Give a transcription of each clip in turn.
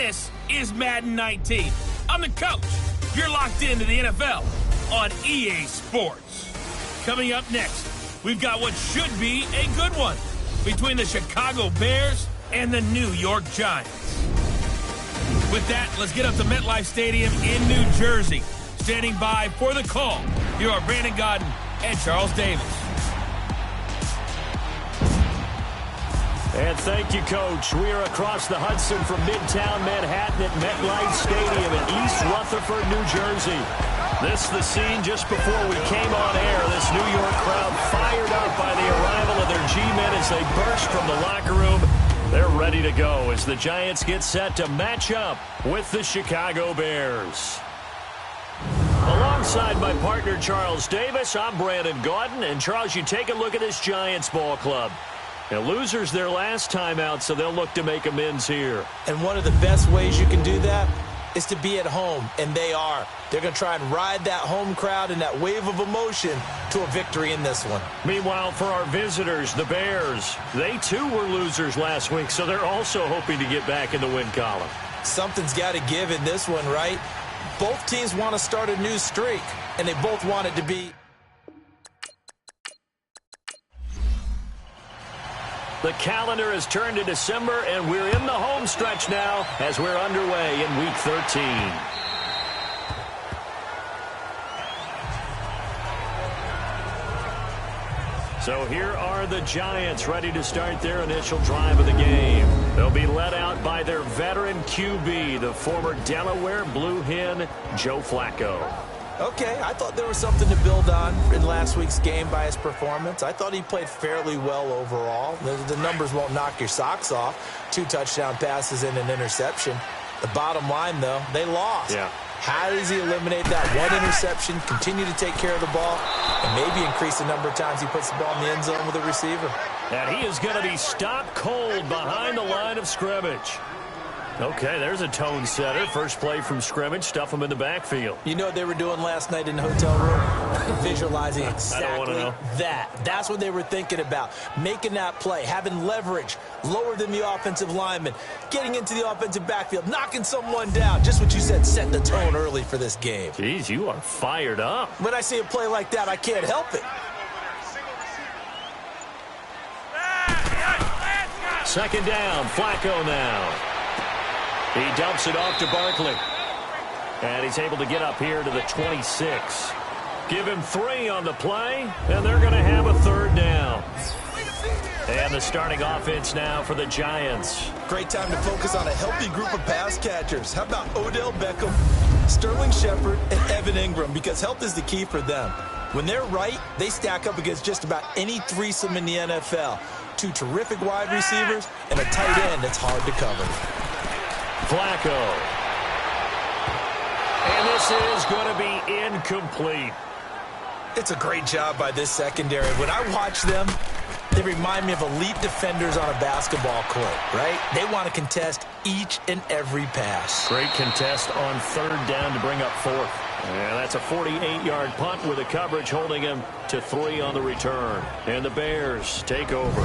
This is Madden 19. I'm the coach. You're locked into the NFL on EA Sports. Coming up next, we've got what should be a good one between the Chicago Bears and the New York Giants. With that, let's get up to MetLife Stadium in New Jersey. Standing by for the call, here are Brandon Gaudin and Charles Davis. And thank you, Coach. We are across the Hudson from Midtown Manhattan at MetLife Stadium in East Rutherford, New Jersey. This is the scene just before we came on air. This New York crowd fired up by the arrival of their G-men as they burst from the locker room. They're ready to go as the Giants get set to match up with the Chicago Bears. Alongside my partner, Charles Davis, I'm Brandon Gaudin. And, Charles, you take a look at this Giants ball club. Now, losers their last time out, so they'll look to make amends here. And one of the best ways you can do that is to be at home, and they are. They're going to try and ride that home crowd and that wave of emotion to a victory in this one. Meanwhile, for our visitors, the Bears, they too were losers last week, so they're also hoping to get back in the win column. Something's got to give in this one, right? Both teams want to start a new streak, and they both want it to be... The calendar has turned to December, and we're in the home stretch now as we're underway in Week 13. So here are the Giants ready to start their initial drive of the game. They'll be led out by their veteran QB, the former Delaware Blue Hen, Joe Flacco. Okay, I thought there was something to build on in last week's game by his performance. I thought he played fairly well overall. The numbers won't knock your socks off. 2 touchdown passes and an interception. The bottom line, though, they lost. Yeah. How does he eliminate that one interception, continue to take care of the ball, and maybe increase the number of times he puts the ball in the end zone with a receiver? And he is going to be stopped cold behind the line of scrimmage. Okay, there's a tone setter. First play from scrimmage, stuff him in the backfield. You know what they were doing last night in the hotel room? Visualizing exactly I don't want to know. that. That's what they were thinking about. Making that play, having leverage, lower than the offensive lineman, getting into the offensive backfield, knocking someone down. Just what you said, set the tone early for this game. Jeez, you are fired up. When I see a play like that, I can't help it. Second down, Flacco now. He dumps it off to Barkley. And he's able to get up here to the 26. Give him 3 on the play, and they're going to have a third down. And the starting offense now for the Giants. Great time to focus on a healthy group of pass catchers. How about Odell Beckham, Sterling Shepard, and Evan Ingram? Because health is the key for them. When they're right, they stack up against just about any threesome in the NFL. 2 terrific wide receivers and a tight end that's hard to cover. Flacco. And this is going to be incomplete. It's a great job by this secondary. When I watch them, they remind me of elite defenders on a basketball court, right? They want to contest each and every pass. Great contest on third down to bring up 4th. And that's a 48-yard punt with the coverage holding him to 3 on the return. And the Bears take over.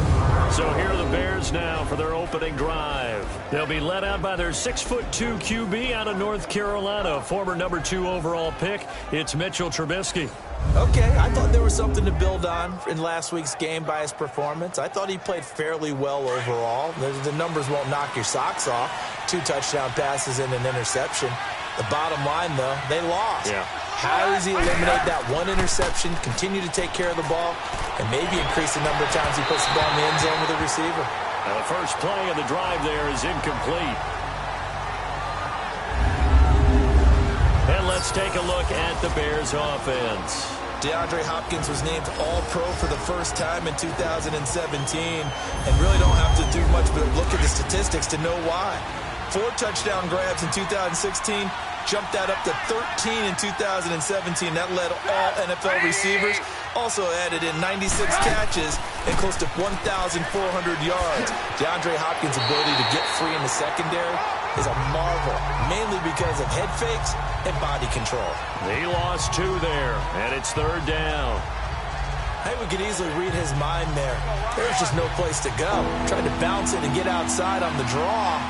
So here are the Bears now for their opening drive. They'll be led out by their 6'2" QB out of North Carolina, former number 2 overall pick. It's Mitchell Trubisky. Okay, I thought there was something to build on in last week's game by his performance. I thought he played fairly well overall. The numbers won't knock your socks off. 2 touchdown passes and an interception. The bottom line, though, they lost. Yeah. How does he eliminate that one interception, continue to take care of the ball, and maybe increase the number of times he puts the ball in the end zone with a receiver? Now the first play of the drive there is incomplete. And let's take a look at the Bears offense. DeAndre Hopkins was named All-Pro for the first time in 2017, and really don't have to do much but look at the statistics to know why. 4 touchdown grabs in 2016, jumped that up to 13 in 2017. That led all NFL receivers. Also added in 96 catches and close to 1,400 yards. DeAndre Hopkins' ability to get free in the secondary is a marvel, mainly because of head fakes and body control. He lost 2 there, and it's third down. I think we could easily read his mind there. There's just no place to go. Tried to bounce it and get outside on the draw.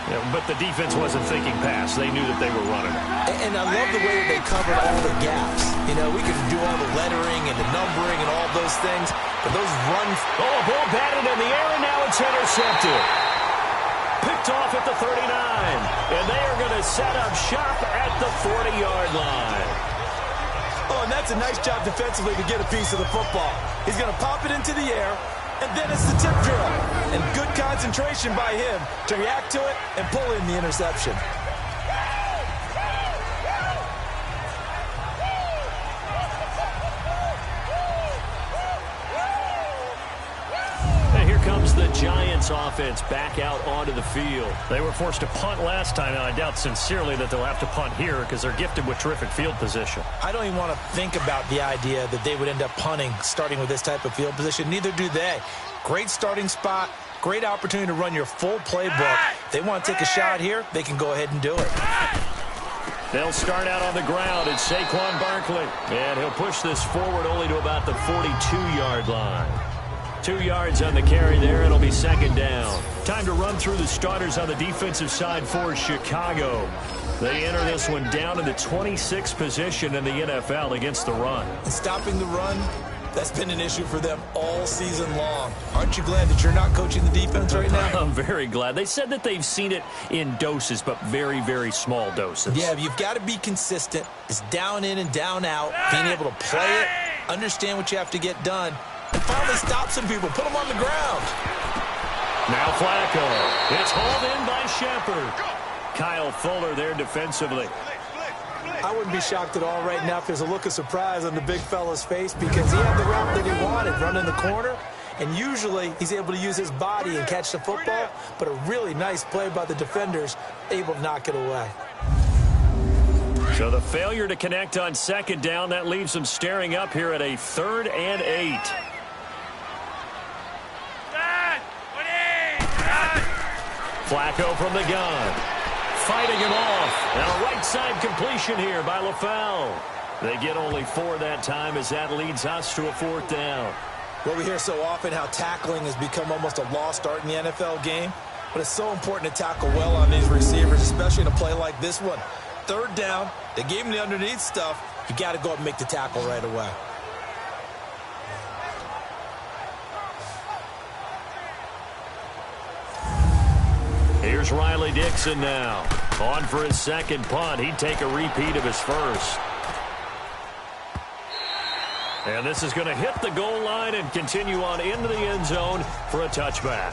Yeah, but the defense wasn't thinking pass. They knew that they were running it. And I love the way that they covered all the gaps. You know, we can do all the lettering and the numbering and all those things, but those runs... Oh, a ball batted in the air, and now it's intercepted. Picked off at the 39, and they are going to set up shop at the 40-yard line. Oh, and that's a nice job defensively to get a piece of the football. He's going to pop it into the air, and then it's the tip drill. And good concentration by him to react to it and pull in the interception. And here comes the Giants offense back out onto the field. They were forced to punt last time, and I doubt sincerely that they'll have to punt here because they're gifted with terrific field position. I don't even want to think about the idea that they would end up punting starting with this type of field position. Neither do they. Great starting spot, great opportunity to run your full playbook. If they want to take a shot here, they can go ahead and do it. They'll start out on the ground. It's Saquon Barkley, and he'll push this forward only to about the 42-yard line. 2 yards on the carry there. It'll be second down. Time to run through the starters on the defensive side for Chicago. They enter this one down in the 26th position in the NFL against the run. And stopping the run, that's been an issue for them all season long. Aren't you glad that you're not coaching the defense right now? I'm very glad. They said that they've seen it in doses, but very, very small doses. Yeah, you've got to be consistent. It's down in and down out, being able to play it, understand what you have to get done, and finally stop some people, put them on the ground. Now Flacco. It's hauled in by Shepard. Kyle Fuller there defensively. I wouldn't be shocked at all right now if there's a look of surprise on the big fella's face because he had the route that he wanted, running the corner, and usually he's able to use his body and catch the football, but a really nice play by the defenders, able to knock it away. So the failure to connect on second down, that leaves them staring up here at a 3rd and 8. Flacco from the gun. Fighting him off. And a right side completion here by LaFell. They get only 4 that time as that leads us to a 4th down. Well, we hear so often how tackling has become almost a lost art in the NFL game. But it's so important to tackle well on these receivers, especially in a play like this one. 3rd down, they gave him the underneath stuff. You got to go up and make the tackle right away. Here's Riley Dixon now. On for his second punt. He'd take a repeat of his first. And this is going to hit the goal line and continue on into the end zone for a touchback.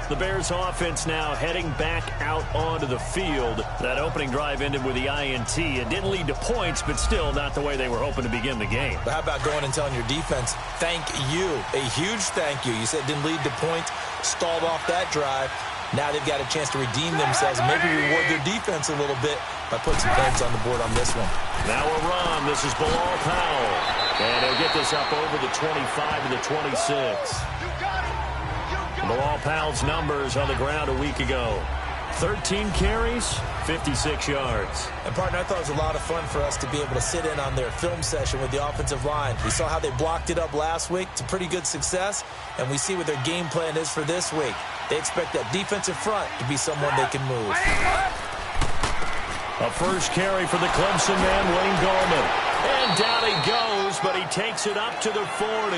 The Bears offense now heading back out onto the field. That opening drive ended with the INT. It didn't lead to points, but still not the way they were hoping to begin the game. But how about going and telling your defense, thank you, a huge thank you. You said it didn't lead to points, stalled off that drive. Now they've got a chance to redeem themselves and maybe reward their defense a little bit by putting some points on the board on this one. Now a run. This is Bilal Powell. And he'll get this up over the 25 to the 26. Bilal Powell's numbers on the ground a week ago. 13 carries, 56 yards. And, partner, I thought it was a lot of fun for us to be able to sit in on their film session with the offensive line. We saw how they blocked it up last week. It's a pretty good success, and we see what their game plan is for this week. They expect that defensive front to be someone they can move. A first carry for the Clemson man, Wayne Gallman. And down he goes, but he takes it up to the 40.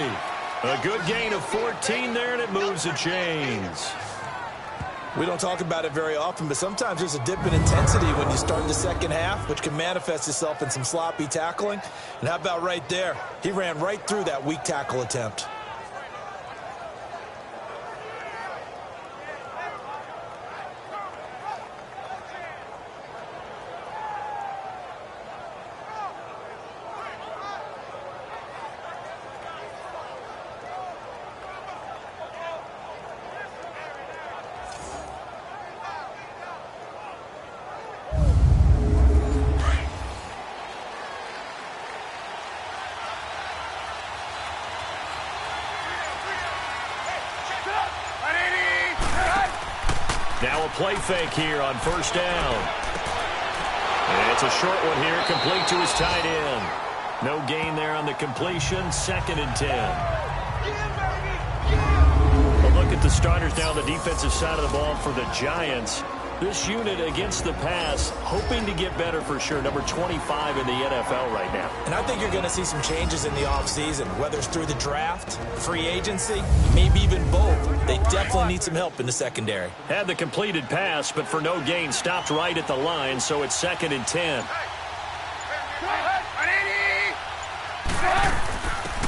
A good gain of 14 there, and it moves the chains. We don't talk about it very often, but sometimes there's a dip in intensity when you start the second half, which can manifest itself in some sloppy tackling. And how about right there? He ran right through that weak tackle attempt. Now a play fake here on first down. And it's a short one here, complete to his tight end. No gain there on the completion, 2nd and 10. A look at the starters now on the defensive side of the ball for the Giants. This unit against the pass, hoping to get better for sure. Number 25 in the NFL right now. And I think you're going to see some changes in the offseason, whether it's through the draft, free agency, maybe even both. They definitely need some help in the secondary. Had the completed pass, but for no gain, stopped right at the line, so it's 2nd and 10.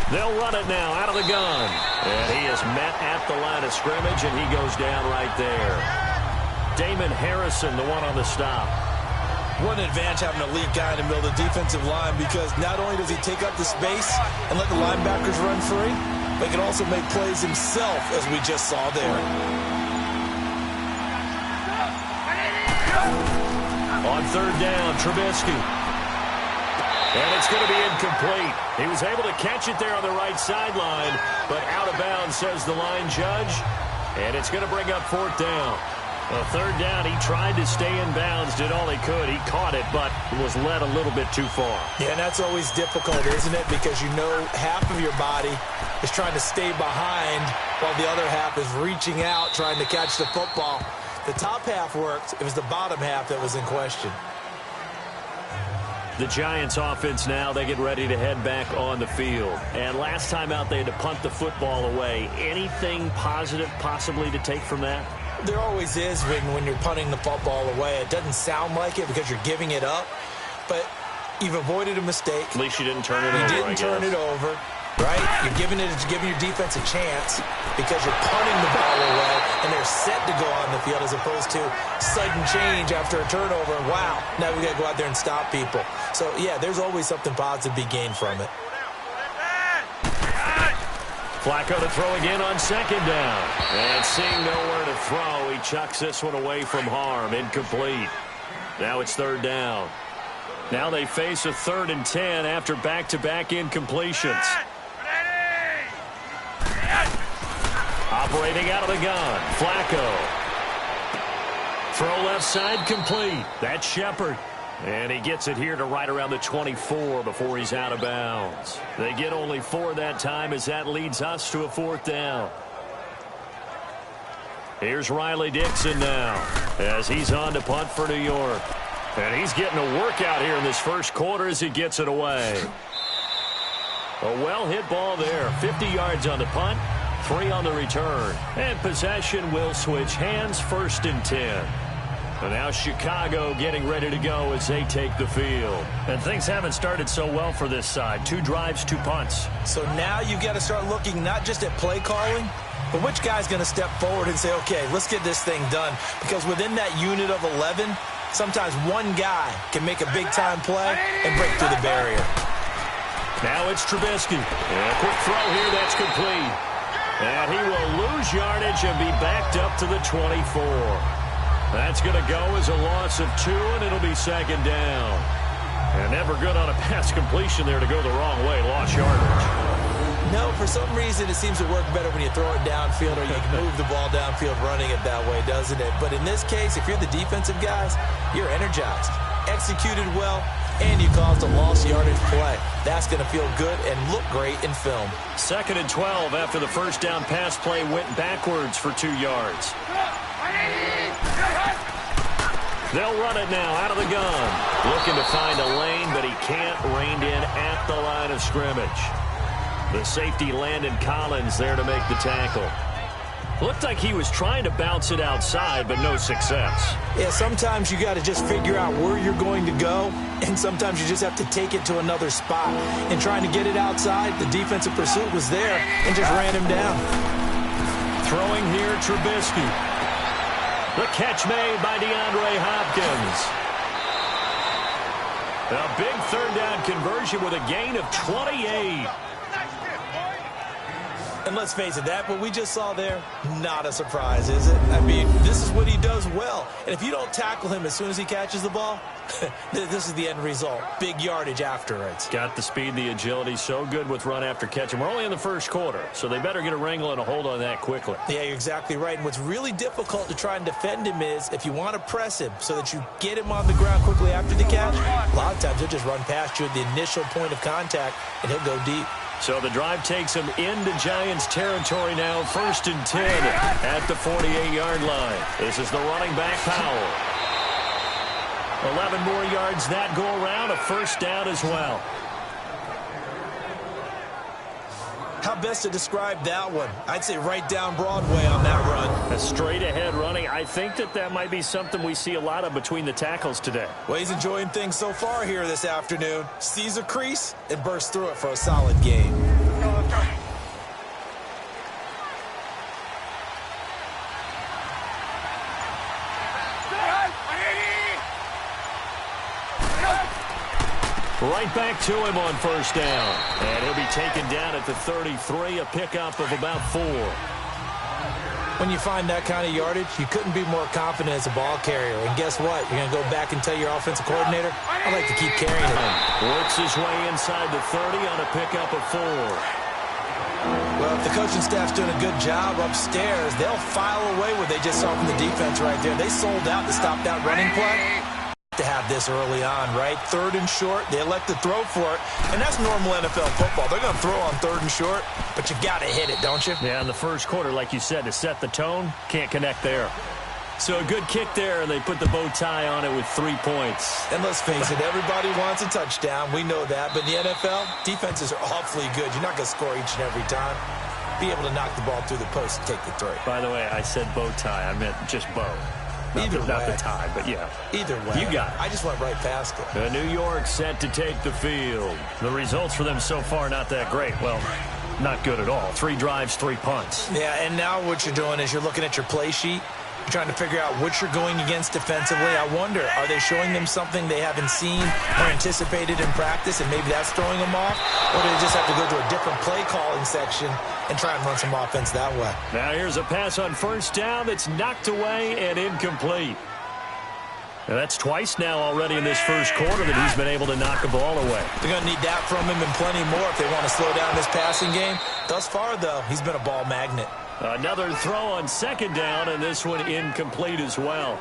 They'll run it now out of the gun. And he is met at the line of scrimmage, and he goes down right there. Damon Harrison, the one on the stop. What an advantage having an elite guy in the middle of the defensive line, because not only does he take up the space and let the linebackers run free, but he can also make plays himself, as we just saw there. On 3rd down, Trubisky. And it's going to be incomplete. He was able to catch it there on the right sideline, but out of bounds, says the line judge. And it's going to bring up 4th down. 3rd down, he tried to stay in bounds, did all he could. He caught it, but was led a little bit too far. Yeah, and that's always difficult, isn't it? Because you know half of your body is trying to stay behind while the other half is reaching out, trying to catch the football. The top half worked. It was the bottom half that was in question. The Giants offense now, they get ready to head back on the field. And last time out, they had to punt the football away. Anything positive possibly to take from that? There always is when you're punting the football away. It doesn't sound like it because you're giving it up, but you've avoided a mistake. At least you didn't turn it over. You didn't turn it over, right? You're giving your defense a chance because you're punting the ball away, and they're set to go on the field as opposed to sudden change after a turnover. Wow, now we got to go out there and stop people. So, yeah, there's always something positive to be gained from it. Flacco to throw again on 2nd down. And seeing nowhere to throw, he chucks this one away from harm. Incomplete. Now it's 3rd down. Now they face a 3rd and 10 after back-to-back incompletions. Operating out of the gun, Flacco. Throw left side complete. That's Shepard. And he gets it here to right around the 24 before he's out of bounds. They get only 4 that time as that leads us to a 4th down. Here's Riley Dixon now as he's on to punt for New York. And he's getting a workout here in this first quarter as he gets it away. A well-hit ball there. 50 yards on the punt, 3 on the return. And possession will switch hands, 1st and 10. And now Chicago getting ready to go as they take the field. And things haven't started so well for this side. 2 drives, 2 punts. So now you've got to start looking not just at play calling, but which guy's going to step forward and say, okay, let's get this thing done. Because within that unit of 11, sometimes one guy can make a big-time play and break through the barrier. Now it's Trubisky. And a quick throw here, that's complete. And he will lose yardage and be backed up to the 24. That's going to go as a loss of 2, and it'll be 2nd down. And never good on a pass completion there to go the wrong way. Lost yardage. No, for some reason it seems to work better when you throw it downfield or you can move the ball downfield running it that way, doesn't it? But in this case, if you're the defensive guys, you're energized, executed well, and you caused a lost yardage play. That's going to feel good and look great in film. 2nd and 12 after the first down pass play went backwards for 2 yards. They'll run it now out of the gun. Looking to find a lane, but he can't. Reined in at the line of scrimmage. The safety Landon Collins there to make the tackle. Looked like he was trying to bounce it outside, but no success. Yeah, sometimes you got to just figure out where you're going to go, and sometimes you just have to take it to another spot. And trying to get it outside, the defensive pursuit was there and just ran him down. Throwing here, Trubisky. The catch made by DeAndre Hopkins. A big 3rd down conversion with a gain of 28. And let's face it, that what we just saw there, not a surprise, is it? I mean, this is what he does well. And if you don't tackle him as soon as he catches the ball, this is the end result. Big yardage afterwards. Got the speed, the agility, so good with run after catch. And we're only in the first quarter, so they better get a wrangle and a hold on that quickly. Yeah, you're exactly right. And what's really difficult to try and defend him is if you want to press him so that you get him on the ground quickly after the catch, a lot of times he'll just run past you at the initial point of contact, and he'll go deep. So the drive takes them into Giants territory now, 1st and 10 at the 48-yard line. This is the running back, Powell. 11 more yards that go around, a first down as well. How best to describe that one? I'd say right down Broadway on that run. A straight-ahead running. I think that might be something we see a lot of between the tackles today. Well, he's enjoying things so far here this afternoon. Sees a crease and bursts through it for a solid gain. Right back to him on first down. And he'll be taken down at the 33, a pickup of about 4. When you find that kind of yardage, you couldn't be more confident as a ball carrier. And guess what? You're going to go back and tell your offensive coordinator, I like to keep carrying it. Works his way inside the 30 on a pickup of 4. Well, if the coaching staff's doing a good job upstairs, they'll file away what they just saw from the defense right there. They sold out to stop that running play. To have this early on, right? 3rd and short, they elect to throw for it, and that's normal NFL football. They're going to throw on 3rd and short, but you got to hit it, don't you? Yeah, in the first quarter, like you said, to set the tone, can't connect there. So a good kick there, and they put the bow tie on it with 3 points. And let's face it, everybody wants a touchdown. We know that, but in the NFL, defenses are awfully good. You're not going to score each and every time. Be able to knock the ball through the post and take the throw. By the way, I said bow tie. I meant just bow. Not the tie, but yeah. Either way. You got it. I just went right past it. New York set to take the field. The results for them so far not that great. Well, not good at all. 3 drives, 3 punts. Yeah, and now what you're doing is you're looking at your play sheet. You're trying to figure out what you're going against defensively. I wonder, are they showing them something they haven't seen or anticipated in practice, and maybe that's throwing them off? Or do they just have to go to a different play calling section and try and run some offense that way? Now here's a pass on first down that's knocked away and incomplete. Now that's twice now already in this first quarter that he's been able to knock a ball away. They're going to need that from him and plenty more if they want to slow down this passing game. Thus far, though, he's been a ball magnet. Another throw on second down, and this one incomplete as well.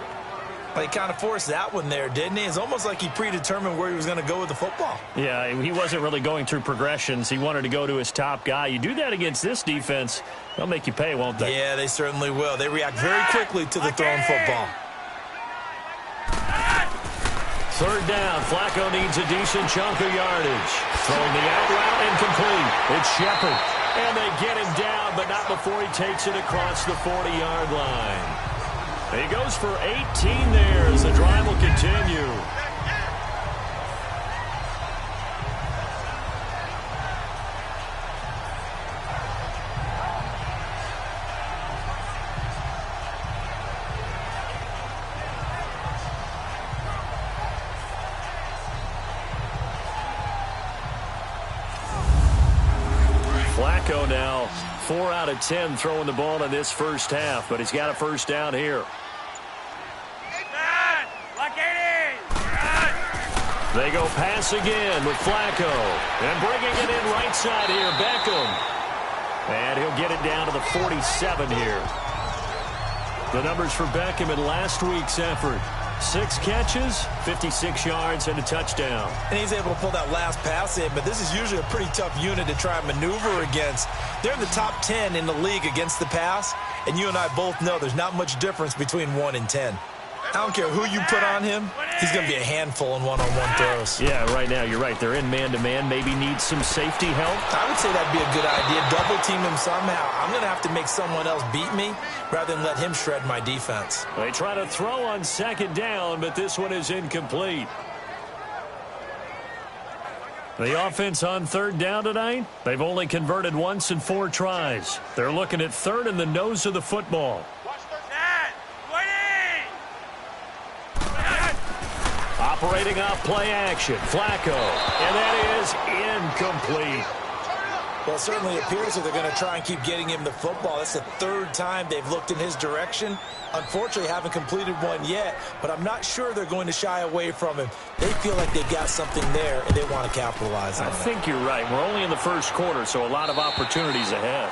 He kind of forced that one there, didn't he? It's almost like he predetermined where he was going to go with the football. Yeah, he wasn't really going through progressions. He wanted to go to his top guy. You do that against this defense, they'll make you pay, won't they? Yeah, they certainly will. They react very quickly to the thrown football. Third down, Flacco needs a decent chunk of yardage. Throwing the out route incomplete. It's Shepard. And they get him down, but not before he takes it across the 40-yard line. He goes for 18 there as the drive will continue. Flacco now 4 out of 10 throwing the ball in this first half, but he's got a first down here. They go pass again with Flacco. And bringing it in right side here, Beckham. And he'll get it down to the 47 here. The numbers for Beckham in last week's effort. 6 catches, 56 yards, and a touchdown. And he's able to pull that last pass in, but this is usually a pretty tough unit to try and maneuver against. They're in the top 10 in the league against the pass, and you and I both know there's not much difference between 1 and 10. I don't care who you put on him, he's going to be a handful in one-on-one throws. Yeah, right now, you're right. They're in man-to-man, maybe need some safety help. I would say that'd be a good idea. Double team him somehow. I'm going to have to make someone else beat me rather than let him shred my defense. They try to throw on second down, but this one is incomplete. The offense on third down tonight, they've only converted once in 4 tries. They're looking at third in the nose of the football. Operating off play action, Flacco, and that is incomplete. Well, it certainly appears that they're going to try and keep getting him the football. That's the 3rd time they've looked in his direction. Unfortunately, haven't completed one yet, but I'm not sure they're going to shy away from him. They feel like they've got something there, and they want to capitalize on it. I think you're right. We're only in the first quarter, so a lot of opportunities ahead.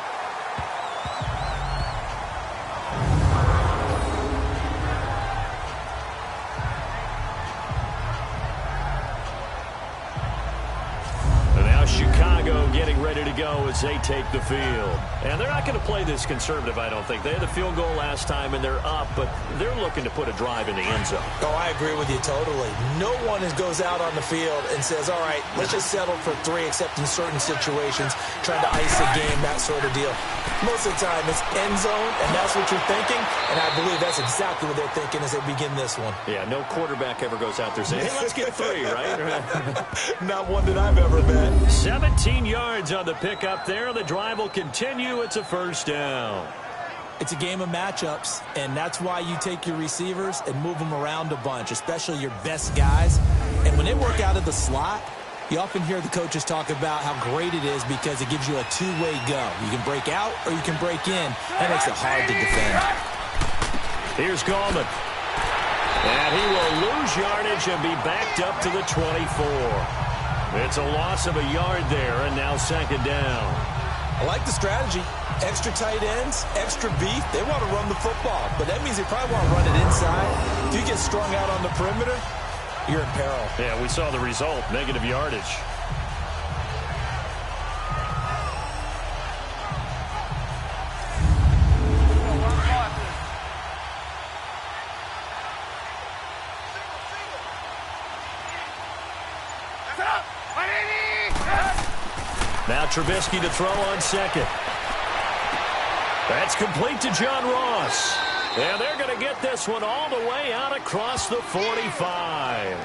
Chicago getting ready to to go as they take the field. And they're not going to play this conservative, I don't think. They had a field goal last time, and they're up, but they're looking to put a drive in the end zone. Oh, I agree with you totally. No one goes out on the field and says, all right, let's just settle for 3, except in certain situations, trying to ice a game, that sort of deal. Most of the time, it's end zone, and that's what you're thinking, and I believe that's exactly what they're thinking as they begin this one. Yeah, no quarterback ever goes out there saying, hey, let's get 3, right? Not one that I've ever met. 17 yards on the pickup there. The drive will continue. It's a first down. It's a game of matchups, and that's why you take your receivers and move them around a bunch, especially your best guys. And when they work out of the slot, you often hear the coaches talk about how great it is because it gives you a two-way go. You can break out or you can break in. That makes it hard to defend. Here's Gallman. And he will lose yardage and be backed up to the 24. It's a loss of a yard there, and now second down. I like the strategy. Extra tight ends, extra beef. They want to run the football, but that means they probably want to run it inside. If you get strung out on the perimeter, you're in peril. Yeah, we saw the result, negative yardage. Now Trubisky to throw on second. That's complete to John Ross. And they're going to get this one all the way out across the 45.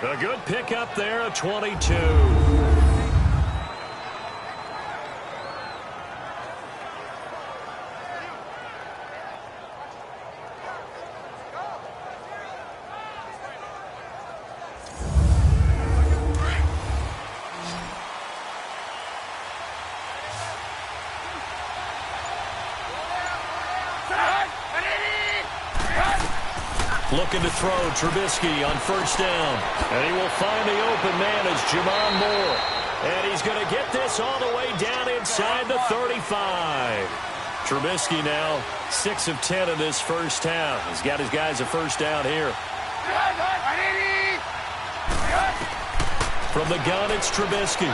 A good pickup there at 22. Looking to throw, Trubisky on first down. And he will find the open man as Jamon Moore. And he's going to get this all the way down inside the 35. Trubisky now 6 of 10 in this first half. He's got his guys a first down here. From the gun, it's Trubisky.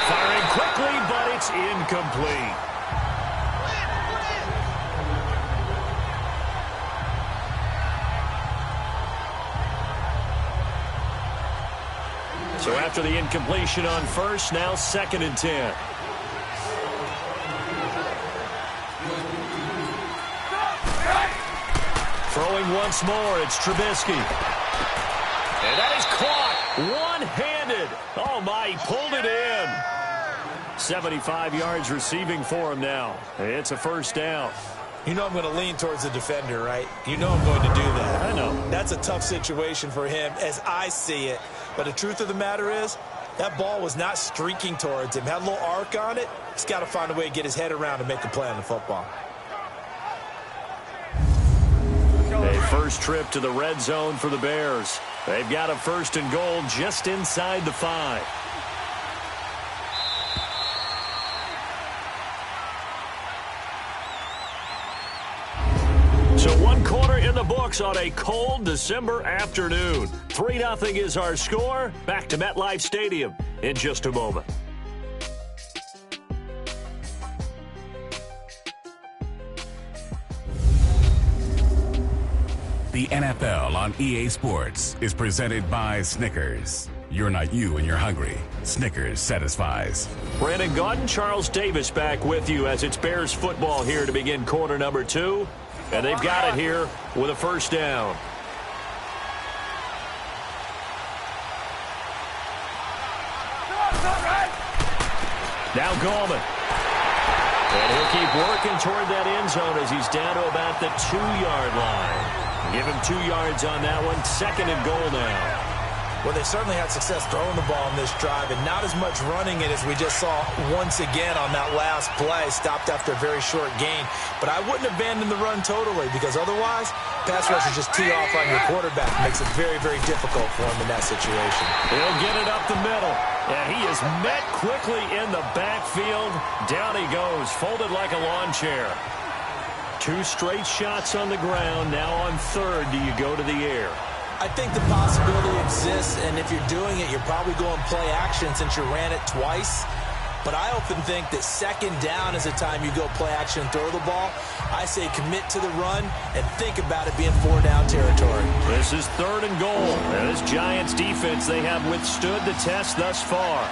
Firing quickly, but it's incomplete. So after the incompletion on first, now 2nd and 10. Throwing once more, it's Trubisky. And that is caught one-handed. Oh, my, he pulled it in. 75 yards receiving for him now. It's a first down. You know I'm going to lean towards the defender, right? You know I'm going to do that. I know. That's a tough situation for him as I see it. But the truth of the matter is, that ball was not streaking towards him. Had a little arc on it. He's got to find a way to get his head around and make a play on the football. A first trip to the red zone for the Bears. They've got a 1st and goal just inside the 5. So 1/4 in the books on a cold December afternoon. 3-0 is our score. Back to MetLife Stadium in just a moment. The NFL on EA Sports is presented by Snickers. You're not you and you're hungry. Snickers satisfies. Brandon Gaudin, Charles Davis back with you as it's Bears football here to begin quarter number 2. And they've got it here with a first down. Now Gallman. And he'll keep working toward that end zone as he's down to about the 2-yard line. Give him 2 yards on that one. 2nd and goal now. Well, they certainly had success throwing the ball in this drive and not as much running it as we just saw once again on that last play. Stopped after a very short gain. But I wouldn't abandon the run totally because otherwise, pass rushers just tee off on your quarterback. Makes it very, very difficult for him in that situation. He'll get it up the middle. And he is met quickly in the backfield. Down he goes, folded like a lawn chair. 2 straight shots on the ground. Now on 3rd, do you go to the air? I think the possibility exists, and if you're doing it, you're probably going play action since you ran it twice. But I often think that second down is a time you go play action and throw the ball. I say commit to the run and think about it being 4-down territory. This is 3rd and goal. And this Giants defense, they have withstood the test thus far.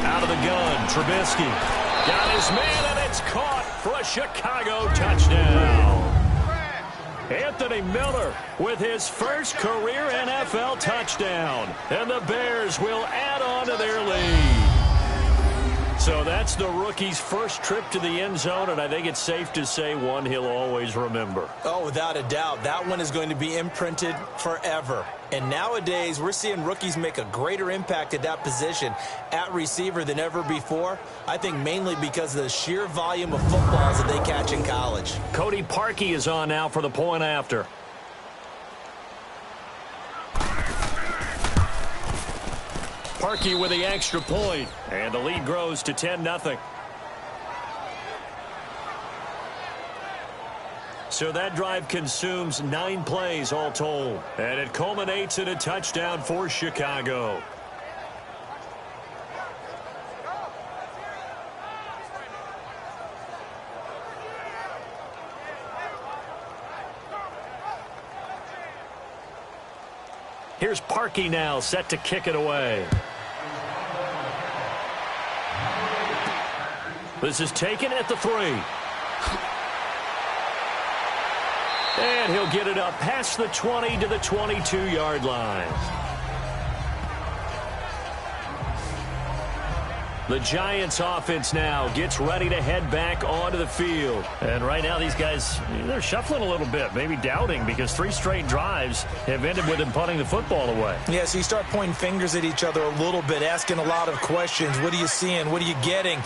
Out of the gun, Trubisky. Got his man, and it's caught for a Chicago touchdown. Anthony Miller with his first career NFL touchdown. And the Bears will add on to their lead. So that's the rookie's first trip to the end zone, and I think it's safe to say one he'll always remember. Oh, without a doubt. That one is going to be imprinted forever. And nowadays, we're seeing rookies make a greater impact at that position at receiver than ever before. I think mainly because of the sheer volume of footballs that they catch in college. Cody Parkey is on now for the point after. Parkey with the extra point, and the lead grows to 10-0. So that drive consumes 9 plays all told, and it culminates in a touchdown for Chicago. Here's Parkey now, set to kick it away. This is taken at the 3. And he'll get it up past the 20 to the 22-yard line. The Giants offense now gets ready to head back onto the field. And right now these guys, they're shuffling a little bit, maybe doubting, because 3 straight drives have ended with them punting the football away. Yeah, so you start pointing fingers at each other a little bit, asking a lot of questions. What are you seeing? What are you getting?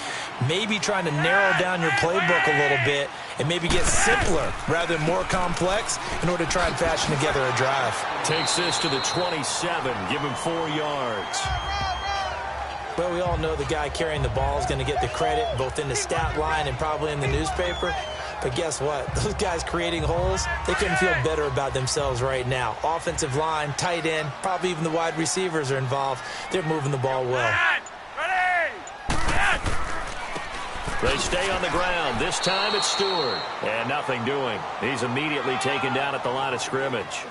Maybe trying to narrow down your playbook a little bit and maybe get simpler rather than more complex in order to try and fashion together a drive. Takes this to the 27, give him 4 yards. Well, we all know the guy carrying the ball is going to get the credit both in the stat line and probably in the newspaper. But guess what? Those guys creating holes, they couldn't feel better about themselves right now. Offensive line, tight end, probably even the wide receivers are involved. They're moving the ball well. They stay on the ground. This time it's Stewart. And nothing doing. He's immediately taken down at the line of scrimmage.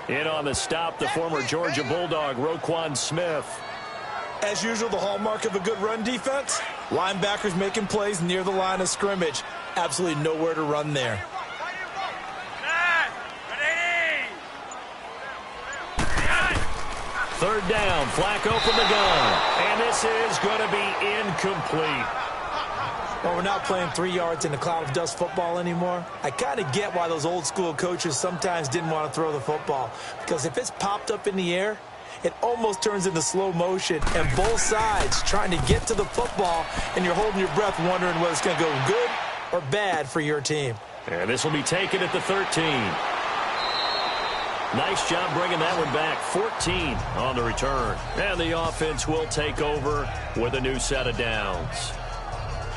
In on the stop, the former Georgia Bulldog, Roquan Smith. As usual, the hallmark of a good run defense, linebackers making plays near the line of scrimmage. Absolutely nowhere to run there. Third down, Flacco from the gun. And this is going to be incomplete. Well, we're not playing 3 yards in a cloud of dust football anymore. I kind of get why those old school coaches sometimes didn't want to throw the football. Because if it's popped up in the air, it almost turns into slow motion, and both sides trying to get to the football, and you're holding your breath wondering whether it's going to go good or bad for your team. And this will be taken at the 13. Nice job bringing that one back. 14 on the return. And the offense will take over with a new set of downs.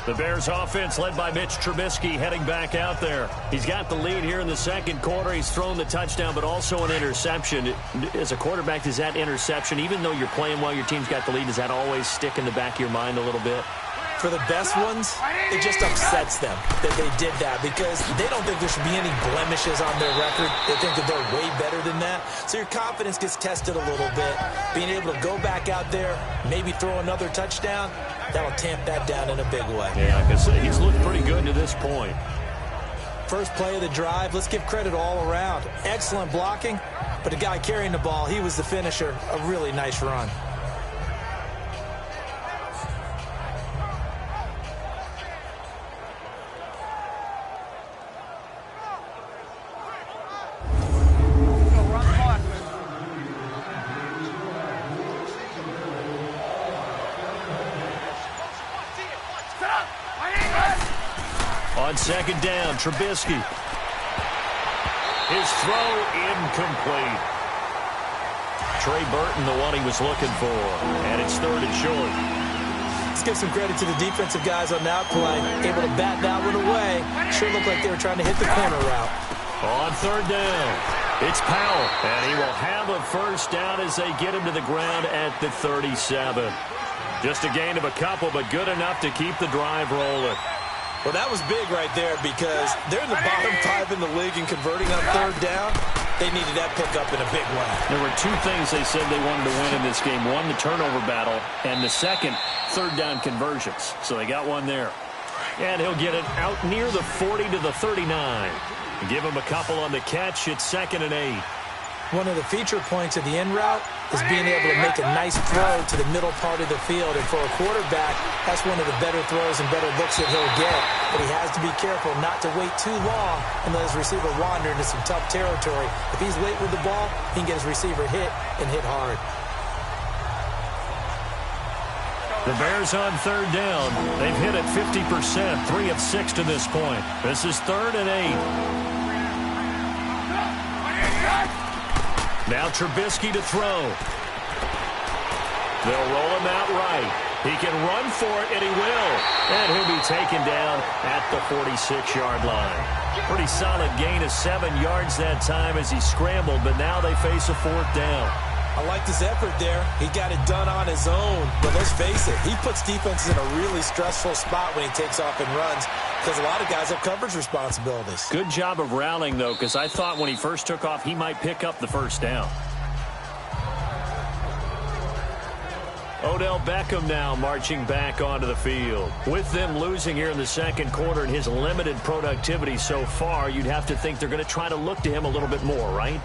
The Bears offense led by Mitch Trubisky heading back out there. He's got the lead here in the second quarter. He's thrown the touchdown, but also an interception. As a quarterback, does that interception, even though you're playing while your team's got the lead, does that always stick in the back of your mind a little bit? For the best ones, it just upsets them that they did that because they don't think there should be any blemishes on their record. They think that they're way better than that. So your confidence gets tested a little bit. Being able to go back out there, maybe throw another touchdown, that'll tamp that down in a big way. Yeah, like I said, he's looked pretty good to this point. First play of the drive, let's give credit all around. Excellent blocking, but the guy carrying the ball, he was the finisher. A really nice run. On second down, Trubisky. His throw incomplete. Trey Burton, the one he was looking for. And it's third and short. Let's give some credit to the defensive guys on that play. Able to bat that one away. Sure looked like they were trying to hit the corner route. On third down, it's Powell. And he will have the first down as they get him to the ground at the 37. Just a gain of a couple, but good enough to keep the drive rolling. Well, that was big right there because they're in the bottom 5 in the league in converting on third down. They needed that pickup in a big way. There were two things they said they wanted to win in this game. One, the turnover battle, and the second, third down conversions. So they got one there. And he'll get it out near the 40 to the 39. Give him a couple on the catch. It's 2nd and 8. One of the feature points of the in route is being able to make a nice throw to the middle part of the field. And for a quarterback, that's one of the better throws and better looks that he'll get. But he has to be careful not to wait too long and let his receiver wander into some tough territory. If he's late with the ball, he can get his receiver hit and hit hard. The Bears on third down. They've hit it 50%, 3 of 6 to this point. This is 3rd and 8. Now Trubisky to throw. They'll roll him out right. He can run for it, and he will. And he'll be taken down at the 46-yard line. Pretty solid gain of 7 yards that time as he scrambled, but now they face a 4th down. I liked his effort there. He got it done on his own. But let's face it, he puts defenses in a really stressful spot when he takes off and runs because a lot of guys have coverage responsibilities. Good job of rallying, though, because I thought when he first took off, he might pick up the first down. Odell Beckham now marching back onto the field. With them losing here in the second quarter and his limited productivity so far, you'd have to think they're going to try to look to him a little bit more, right?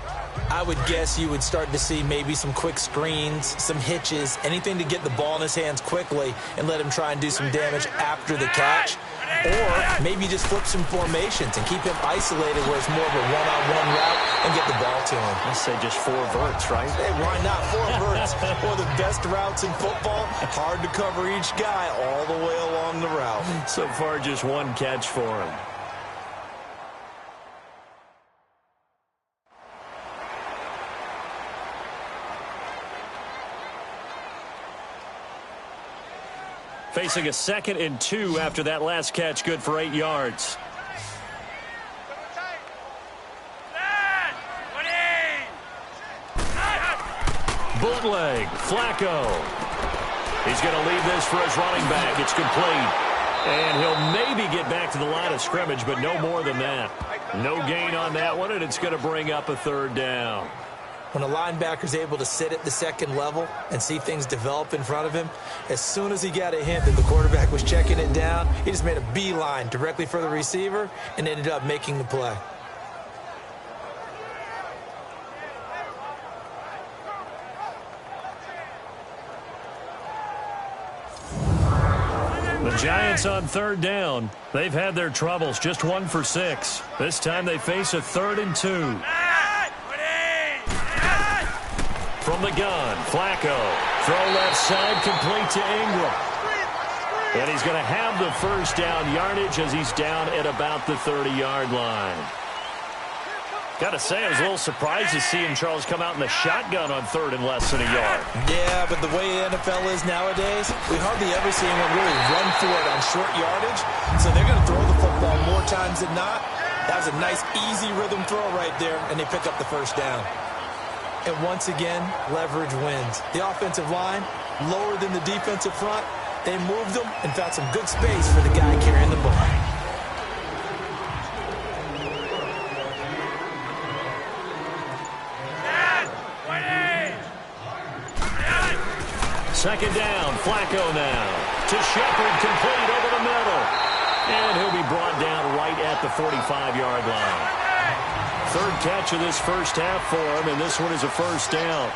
I would guess you would start to see maybe some quick screens, some hitches, anything to get the ball in his hands quickly and let him try and do some damage after the catch. Or maybe just flip some formations and keep him isolated where it's more of a one-on-one route and get the ball to him. I say just 4 verts, right? Hey, why not? 4 verts. One of the best routes in football. Hard to cover each guy all the way along the route. So far, just 1 catch for him. Facing a 2nd and 2 after that last catch, good for 8 yards. Bootleg, Flacco. He's going to leave this for his running back. It's complete. And he'll maybe get back to the line of scrimmage, but no more than that. No gain on that one, and it's going to bring up a 3rd down. When a linebacker's able to sit at the second level and see things develop in front of him, as soon as he got a hint that the quarterback was checking it down, he just made a beeline directly for the receiver and ended up making the play. The Giants on 3rd down. They've had their troubles, just 1 for 6. This time they face a 3rd and 2. From the gun, Flacco. Throw left side, complete to Ingram. And he's going to have the first down yardage as he's down at about the 30-yard line. Got to say, I was a little surprised to see him, Charles, come out in the shotgun on 3rd and less than a yard. Yeah, but the way the NFL is nowadays, we hardly ever see anyone really run for it on short yardage. So they're going to throw the football more times than not. That was a nice, easy rhythm throw right there, and they pick up the first down. And once again, leverage wins. The offensive line, lower than the defensive front, they moved them and found some good space for the guy carrying the ball. Second down, Flacco now. To Shepard, complete over the middle. And he'll be brought down right at the 45-yard line. 3rd catch of this first half for him, and this one is a first down.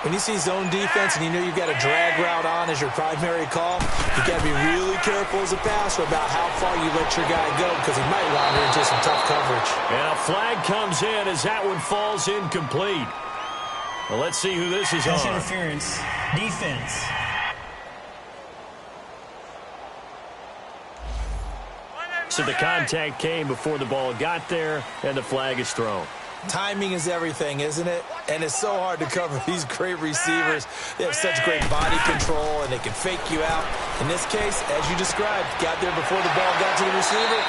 When you see zone defense and you know you've got a drag route on as your primary call, you've got to be really careful as a passer about how far you let your guy go because he might wander into some tough coverage. And a flag comes in as that one falls incomplete. Well, let's see who this is on. Interference. Defense. So the contact came before the ball got there, and the flag is thrown. Timing is everything, isn't it? And it's so hard to cover these great receivers. They have such great body control, and they can fake you out. In this case, as you described, got there before the ball got to the receiver,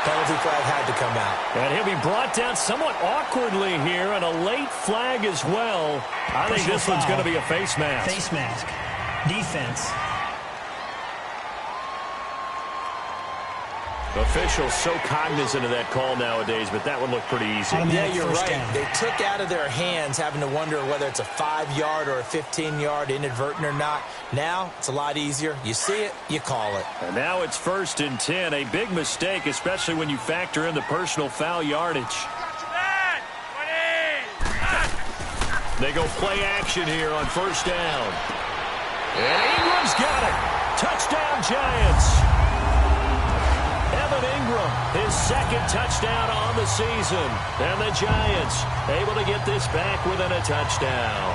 Penalty flag had to come out. And he'll be brought down somewhat awkwardly here, and a late flag as well. I think this one's going to be a face mask. Face mask. Defense. Officials so cognizant of that call nowadays, but that one looked pretty easy. Yeah, you're right. They took out of their hands having to wonder whether it's a 5-yard or a 15-yard, inadvertent or not. Now, it's a lot easier. You see it, you call it. And now it's 1st and 10. A big mistake, especially when you factor in the personal foul yardage. They go play action here on 1st down. And Ingram's got it. Touchdown, Giants. Evan Ingram, his 2nd touchdown on the season. And the Giants able to get this back within a touchdown.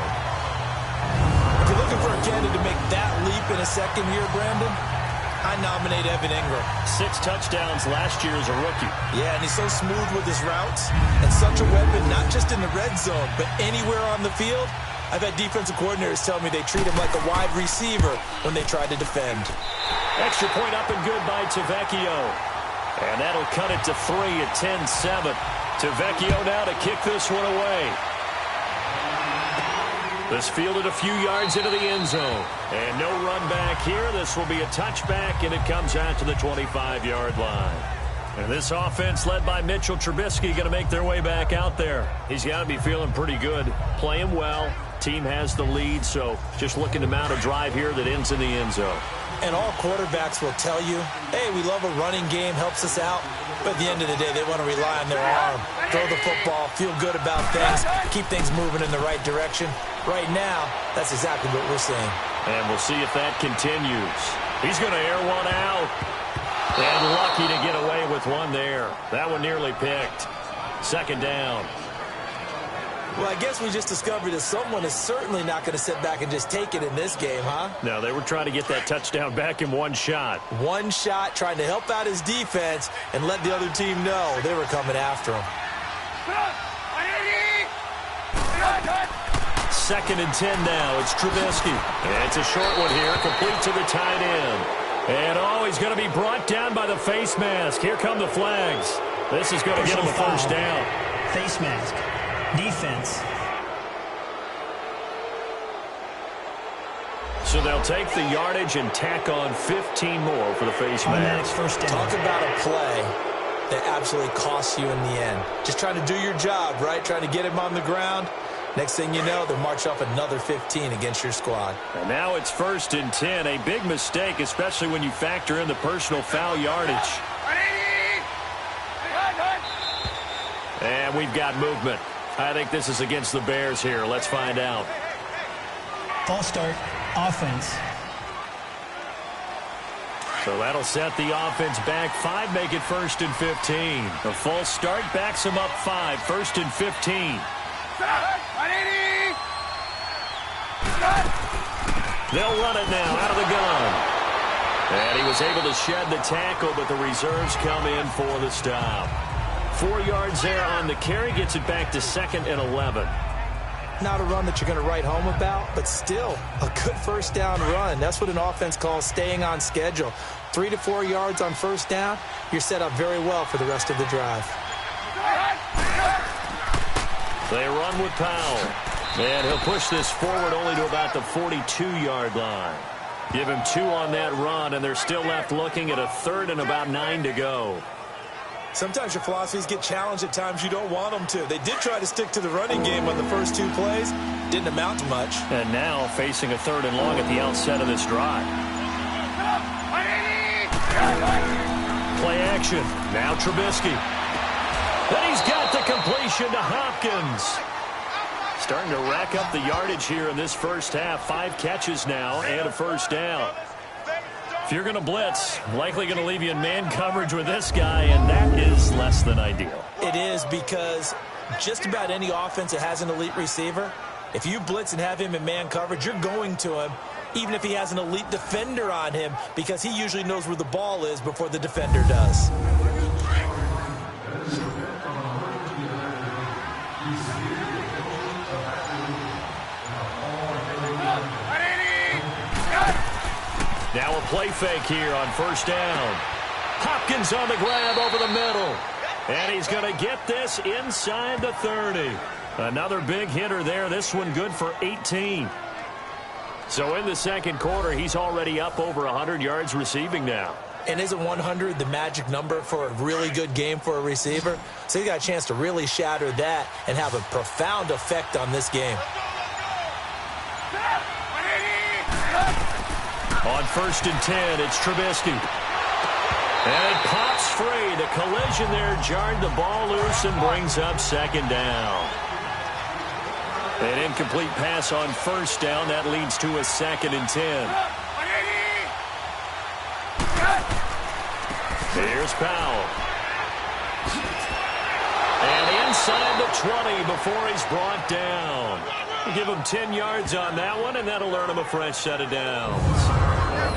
If you're looking for a candidate to make that leap in a second year, Brandon, I nominate Evan Ingram. 6 touchdowns last year as a rookie. Yeah, and he's so smooth with his routes and such a weapon, not just in the red zone, but anywhere on the field. I've had defensive coordinators tell me they treat him like a wide receiver when they try to defend. Extra point up and good by Tavecchio. And that'll cut it to 3 at 10-7. Tavecchio now to kick this one away. This fielded a few yards into the end zone. And no run back here. This will be a touchback, and it comes out to the 25-yard line. And this offense led by Mitchell Trubisky going to make their way back out there. He's got to be feeling pretty good. Playing well. Team has the lead, so just looking to mount a drive here that ends in the end zone. And all quarterbacks will tell you, hey, we love a running game, helps us out. But at the end of the day, they want to rely on their arm. Throw the football, feel good about things, keep things moving in the right direction. Right now, that's exactly what we're seeing. And we'll see if that continues. He's going to air one out. And lucky to get away with one there. That one nearly picked. 2nd down. Well, I guess we just discovered that someone is certainly not going to sit back and just take it in this game, huh? No, they were trying to get that touchdown back in one shot. One shot, trying to help out his defense and let the other team know they were coming after him. 2nd and 10 now. It's Trubisky. And it's a short one here, complete to the tight end. And he's going to be brought down by the face mask. Here come the flags. This is going to get him a 1st down. Face mask. Defense. So they'll take the yardage and tack on 15 more for the face mask. 1st down. Talk about a play that absolutely costs you in the end. Just trying to do your job, right? Trying to get him on the ground. Next thing you know, they'll march off another 15 against your squad. And now it's 1st and 10. A big mistake, especially when you factor in the personal foul yardage. And we've got movement. I think this is against the Bears here. Let's find out. False start. Offense. So that'll set the offense back 5, make it 1st and 15. The false start backs them up 5, 1st and 15. They'll run it now out of the gun. And he was able to shed the tackle, but the reserves come in for the stop. 4 yards there on the carry, gets it back to 2nd and 11. Not a run that you're going to write home about, but still a good 1st down run. That's what an offense calls staying on schedule. 3 to 4 yards on 1st down, you're set up very well for the rest of the drive. They run with Powell. And he'll push this forward only to about the 42-yard line. Give him 2 on that run, and they're still left looking at a 3rd and about 9 to go. Sometimes your philosophies get challenged at times you don't want them to. They did try to stick to the running game on the first 2 plays. Didn't amount to much. And now facing a 3rd and long at the outset of this drive. Play action. Now Trubisky. And he's got the completion to Hopkins. Starting to rack up the yardage here in this first half. 5 catches now and a 1st down. If you're going to blitz, likely going to leave you in man coverage with this guy, and that is less than ideal. It is, because just about any offense that has an elite receiver, if you blitz and have him in man coverage, you're going to him, even if he has an elite defender on him, because he usually knows where the ball is before the defender does. Now a play fake here on 1st down. Hopkins on the grab over the middle. And he's going to get this inside the 30. Another big hitter there. This one good for 18. So in the second quarter, he's already up over 100 yards receiving now. And isn't 100 the magic number for a really good game for a receiver? So he got a chance to really shatter that and have a profound effect on this game. On 1st and 10, it's Trubisky. And it pops free. The collision there jarred the ball loose and brings up second down. An incomplete pass on 1st down. That leads to a 2nd and 10. Here's Powell. And inside the 20 before he's brought down. Give him 10 yards on that one, and that'll earn him a fresh set of downs.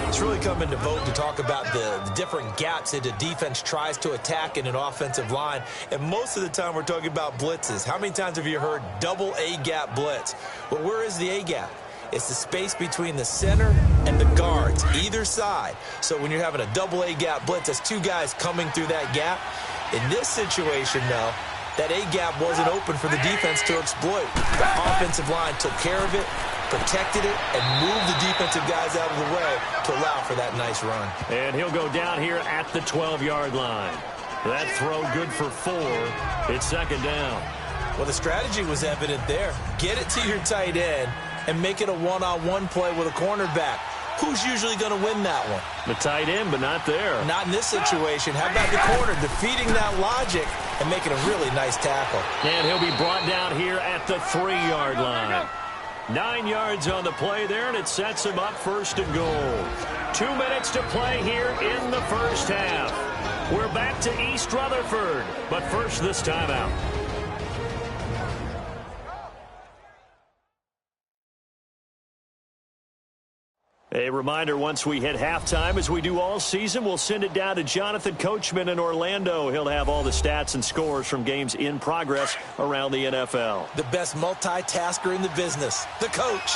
It's really come into vogue to talk about the different gaps that the defense tries to attack in an offensive line. And most of the time we're talking about blitzes. How many times have you heard double A-gap blitz? Well, where is the A-gap? It's the space between the center and the guards, either side. So when you're having a double A-gap blitz, that's two guys coming through that gap. In this situation, though, that A-gap wasn't open for the defense to exploit. The offensive line took care of it, protected it, and moved the defensive guys out of the way to allow for that nice run. And he'll go down here at the 12-yard line. That throw good for 4. It's second down. Well, the strategy was evident there. Get it to your tight end and make it a one-on-one play with a cornerback. Who's usually going to win that one? The tight end, but not there. Not in this situation. How about the corner defeating that logic and making a really nice tackle? And he'll be brought down here at the 3-yard line. 9 yards on the play there, and it sets him up 1st and goal. 2 minutes to play here in the first half. We're back to East Rutherford, but first this timeout. A reminder, once we hit halftime, as we do all season, we'll send it down to Jonathan Coachman in Orlando. He'll have all the stats and scores from games in progress around the NFL. The best multitasker in the business, the coach.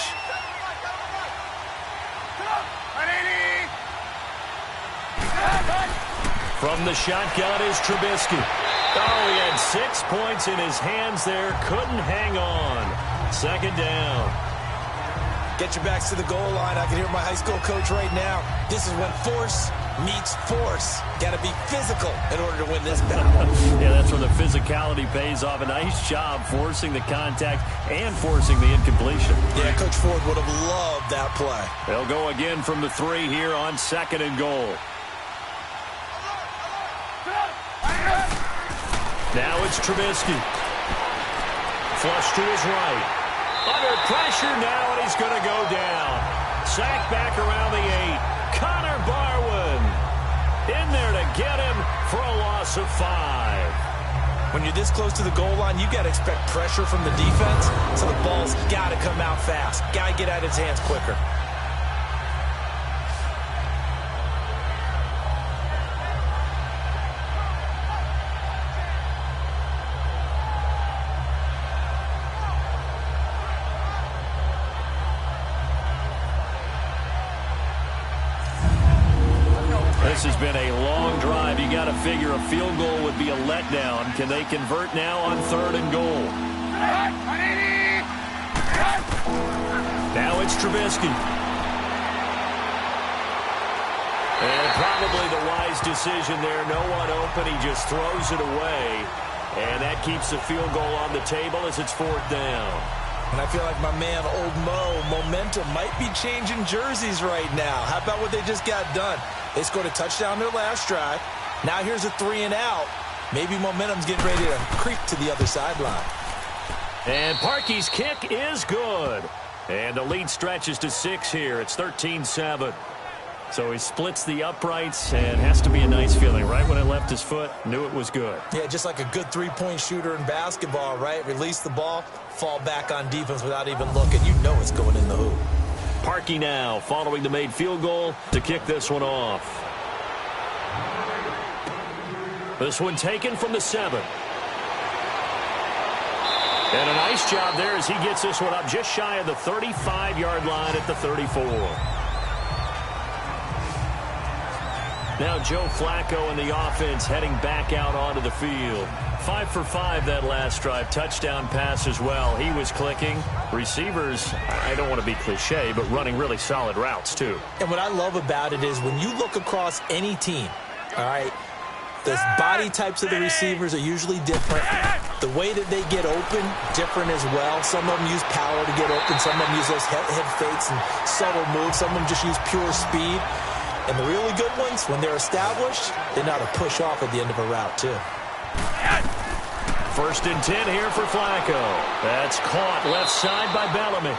From the shotgun is Trubisky. Oh, he had 6 points in his hands there. Couldn't hang on. Second down. Get your backs to the goal line. I can hear my high school coach right now. This is when force meets force. Got to be physical in order to win this battle. Yeah, that's where the physicality pays off. A nice job forcing the contact and forcing the incompletion. Yeah, Coach Ford would have loved that play. They'll go again from the 3 here on 2nd and goal. Now it's Trubisky. Flush to his right. Under pressure now, and he's going to go down. Sacked back around the 8. Connor Barwin in there to get him for a loss of 5. When you're this close to the goal line, you got to expect pressure from the defense, so the ball's got to come out fast. Got to get out of his hands quicker. This has been a long drive. You got to figure a field goal would be a letdown. Can they convert now on 3rd and goal? Now it's Trubisky. And probably the wise decision there. No one open. He just throws it away. And that keeps the field goal on the table as it's 4th down. And I feel like my man, Old Mo, momentum might be changing jerseys right now. How about what they just got done? They scored a touchdown their last drive. Now here's a 3 and out. Maybe momentum's getting ready to creep to the other sideline. And Parkey's kick is good. And the lead stretches to 6 here. It's 13-7. So he splits the uprights, and has to be a nice feeling. Right when it left his foot, knew it was good. Yeah, just like a good three-point shooter in basketball, right? Release the ball, fall back on defense without even looking. You know it's going in the hoop. Parkey now following the made field goal to kick this one off. This one taken from the 7. And a nice job there as he gets this one up just shy of the 35-yard line at the 34. Now Joe Flacco and the offense heading back out onto the field. 5 for 5 that last drive. Touchdown pass as well. He was clicking. Receivers, I don't want to be cliche, but running really solid routes too. And what I love about it is when you look across any team, all right, the body types of the receivers are usually different. The way that they get open, different as well. Some of them use power to get open. Some of them use those head fakes and subtle moves. Some of them just use pure speed. And the really good ones, when they're established, they know how to push off at the end of a route, too. 1st and 10 here for Flacco. That's caught left side by Bellamy.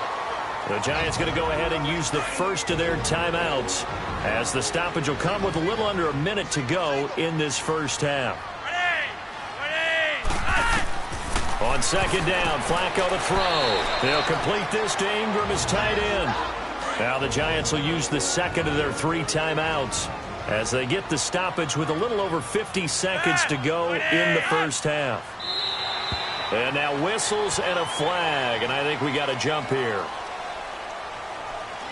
The Giants going to go ahead and use the first of their timeouts as the stoppage will come with a little under a minute to go in this first half. On 2nd down, Flacco to throw. They'll complete this to Ingram as tight end. Now the Giants will use the second of their 3 timeouts as they get the stoppage with a little over 50 seconds to go in the first half. And now whistles and a flag, and I think we got a jump here.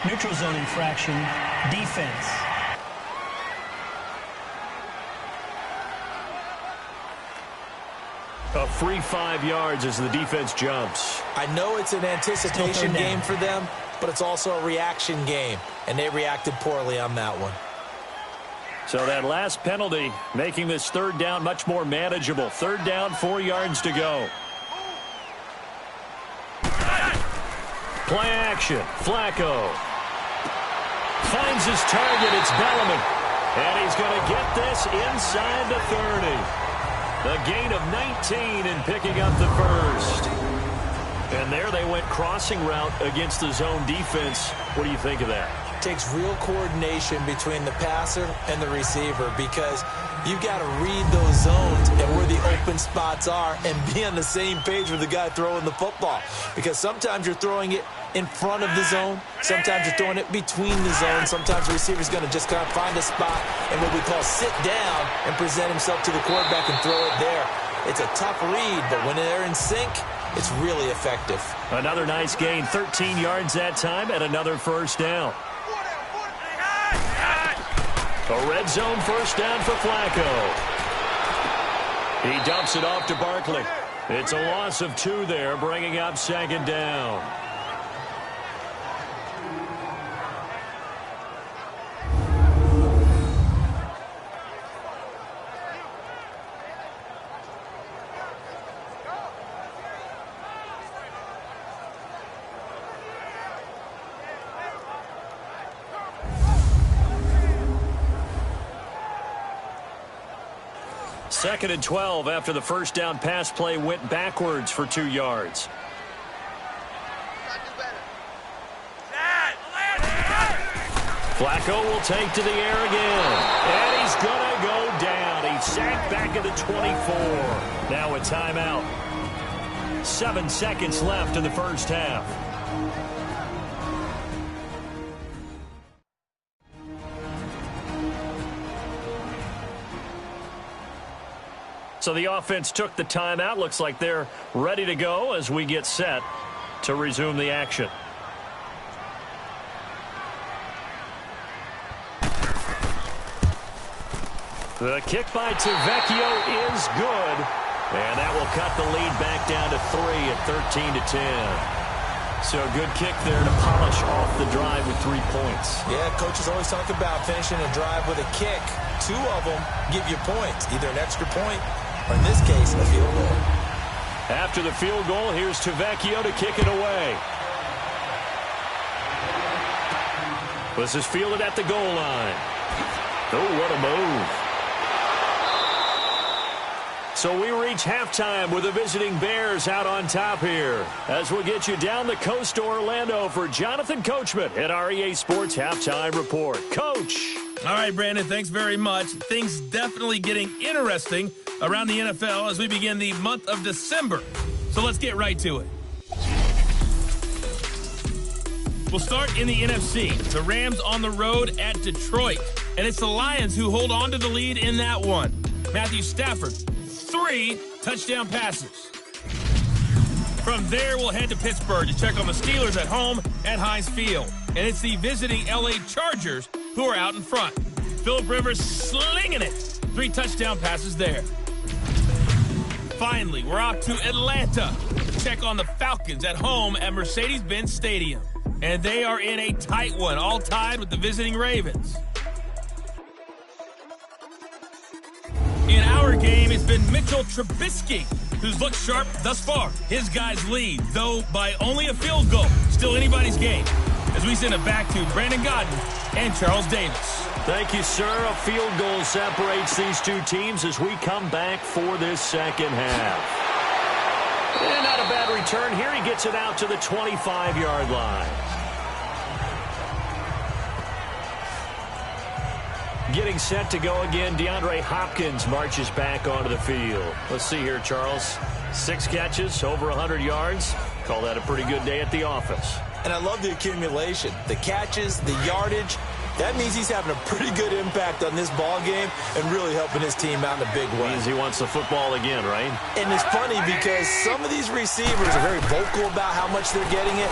Neutral zone infraction, defense. A free 5 yards as the defense jumps. I know it's an anticipation game for them, but it's also a reaction game, and they reacted poorly on that one. So that last penalty making this 3rd down much more manageable. 3rd down, 4 yards to go. Play action. Flacco finds his target. It's Bellamy. And he's going to get this inside the 30. A gain of 19 in picking up the first. And there they went crossing route against the zone defense. What do you think of that? Takes real coordination between the passer and the receiver because you've got to read those zones and where the open spots are and be on the same page with the guy throwing the football. Because sometimes you're throwing it in front of the zone. Sometimes you're throwing it between the zones. Sometimes the receiver's going to just kind of find a spot and what we call sit down and present himself to the quarterback and throw it there. It's a tough read, but when they're in sync, it's really effective. Another nice gain, 13 yards that time, and another first down. A red zone first down for Flacco. He dumps it off to Barkley. It's a loss of 2 there, bringing up 2nd down. Second and 12 after the first down pass play went backwards for 2 yards. Flacco will take to the air again. And he's going to go down. He's sacked back at the 24. Now a timeout. 7 seconds left in the first half. So the offense took the timeout. Looks like they're ready to go as we get set to resume the action. The kick by Tavecchio is good. And that will cut the lead back down to 3 at 13-10. So a good kick there to polish off the drive with 3 points. Yeah, coaches always talk about finishing a drive with a kick. 2 of them give you points, either an extra point or in this case, a field goal. After the field goal, here's Tavecchio to kick it away. This is fielded at the goal line. Oh, what a move. So we reach halftime with the visiting Bears out on top here. As we'll get you down the coast to Orlando for Jonathan Coachman at our EA Sports Halftime Report. Coach. All right, Brandon, thanks very much. Things definitely getting interesting around the NFL as we begin the month of December. So let's get right to it. We'll start in the NFC. The Rams on the road at Detroit. And it's the Lions who hold on to the lead in that one. Matthew Stafford, 3 touchdown passes. From there, we'll head to Pittsburgh to check on the Steelers at home at Heinz Field. And it's the visiting LA Chargers who are out in front. Phillip Rivers slinging it. 3 touchdown passes there. Finally, we're off to Atlanta to check on the Falcons at home at Mercedes-Benz Stadium. And they are in a tight one, all tied with the visiting Ravens. In our game, it's been Mitchell Trubisky who's looked sharp thus far. His guys lead, though by only a field goal. Still anybody's game. As we send it back to Brandon Godden and Charles Davis. Thank you, sir. A field goal separates these two teams as we come back for this second half. And not a bad return here. He gets it out to the 25-yard line. Getting set to go again, DeAndre Hopkins marches back onto the field. Let's see here, Charles. 6 catches, over 100 yards. Call that a pretty good day at the office. And I love the accumulation, the catches, the yardage. That means he's having a pretty good impact on this ball game and really helping his team out in a big way. Means he wants the football again, right? And it's funny because some of these receivers are very vocal about how much they're getting it.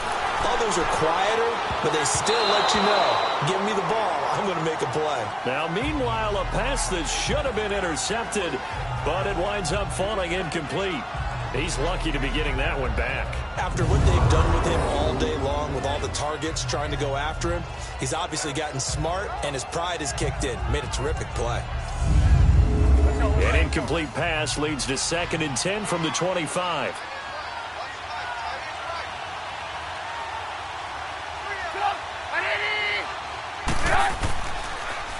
Others are quieter, but they still let you know, give me the ball, I'm going to make a play. Now, meanwhile, a pass that should have been intercepted, but it winds up falling incomplete. He's lucky to be getting that one back. After what they've done with him all day long with all the targets trying to go after him, he's obviously gotten smart and his pride has kicked in. Made a terrific play. An incomplete pass leads to 2nd and 10 from the 25.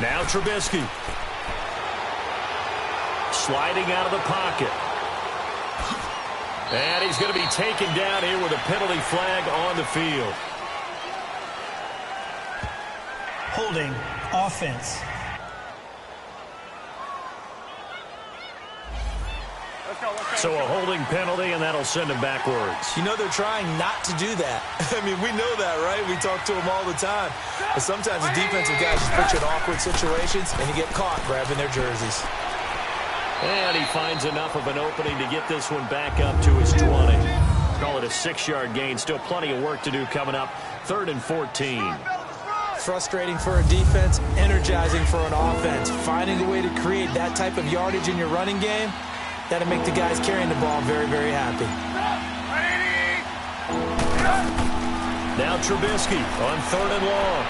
Now Trubisky. Sliding out of the pocket. And he's going to be taken down here with a penalty flag on the field. Holding offense. So a holding penalty, and that'll send him backwards. You know they're trying not to do that. I mean, we know that, right? We talk to them all the time. But sometimes the defensive guys just put you in awkward situations, and you get caught grabbing their jerseys. And he finds enough of an opening to get this one back up to his 20. Call it a 6-yard gain. Still plenty of work to do coming up. 3rd and 14. Frustrating for a defense, energizing for an offense. Finding a way to create that type of yardage in your running game, that'll make the guys carrying the ball very, very happy. Now Trubisky on 3rd and long.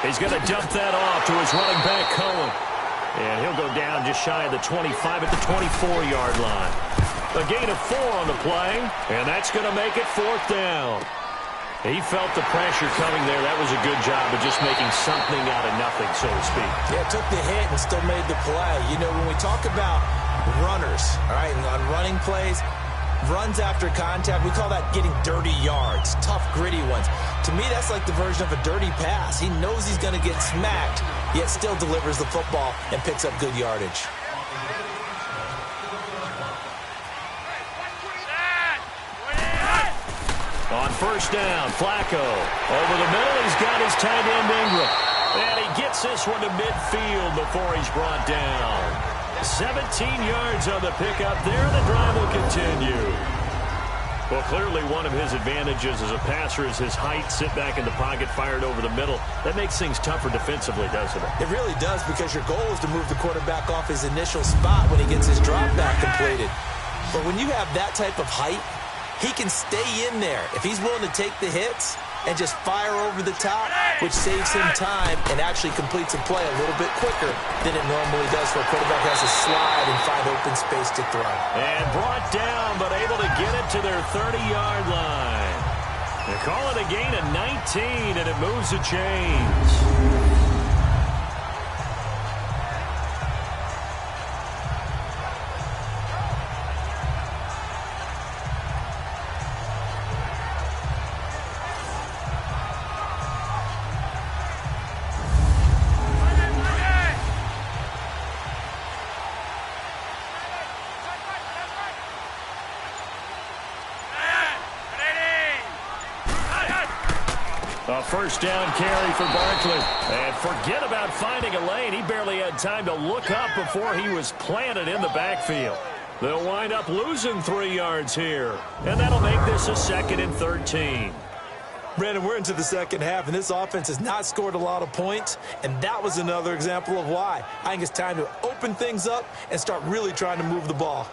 He's going to dump that off to his running back, Cohen. And he'll go down just shy of the 25 at the 24-yard line. A gain of 4 on the play, and that's going to make it 4th down. He felt the pressure coming there. That was a good job of just making something out of nothing, so to speak. Yeah, took the hit and still made the play. You know, when we talk about runners, all right, and on running plays, runs after contact, we call that getting dirty yards, tough, gritty ones. To me, that's like the version of a dirty pass. He knows he's going to get smacked, yet still delivers the football and picks up good yardage. On 1st down, Flacco. Over the middle, he's got his tight end Ingram. And he gets this one to midfield before he's brought down. 17 yards on the pickup there. The drive will continue. Well, clearly one of his advantages as a passer is his height. Sit back in the pocket, fired over the middle. That makes things tougher defensively, doesn't it? It really does, because your goal is to move the quarterback off his initial spot when he gets his drop back completed. But when you have that type of height, he can stay in there if he's willing to take the hits and just fire over the top, which saves him time and actually completes a play a little bit quicker than it normally does, for a quarterback has to slide and find open space to throw. And brought down, but able to get it to their 30-yard line. They call it a gain of 19, and it moves the chains. A 1st down carry for Barkley. And forget about finding a lane. He barely had time to look up before he was planted in the backfield. They'll wind up losing 3 yards here. And that'll make this a 2nd and 13. Brandon, we're into the second half, and this offense has not scored a lot of points, and that was another example of why. I think it's time to open things up and start really trying to move the ball.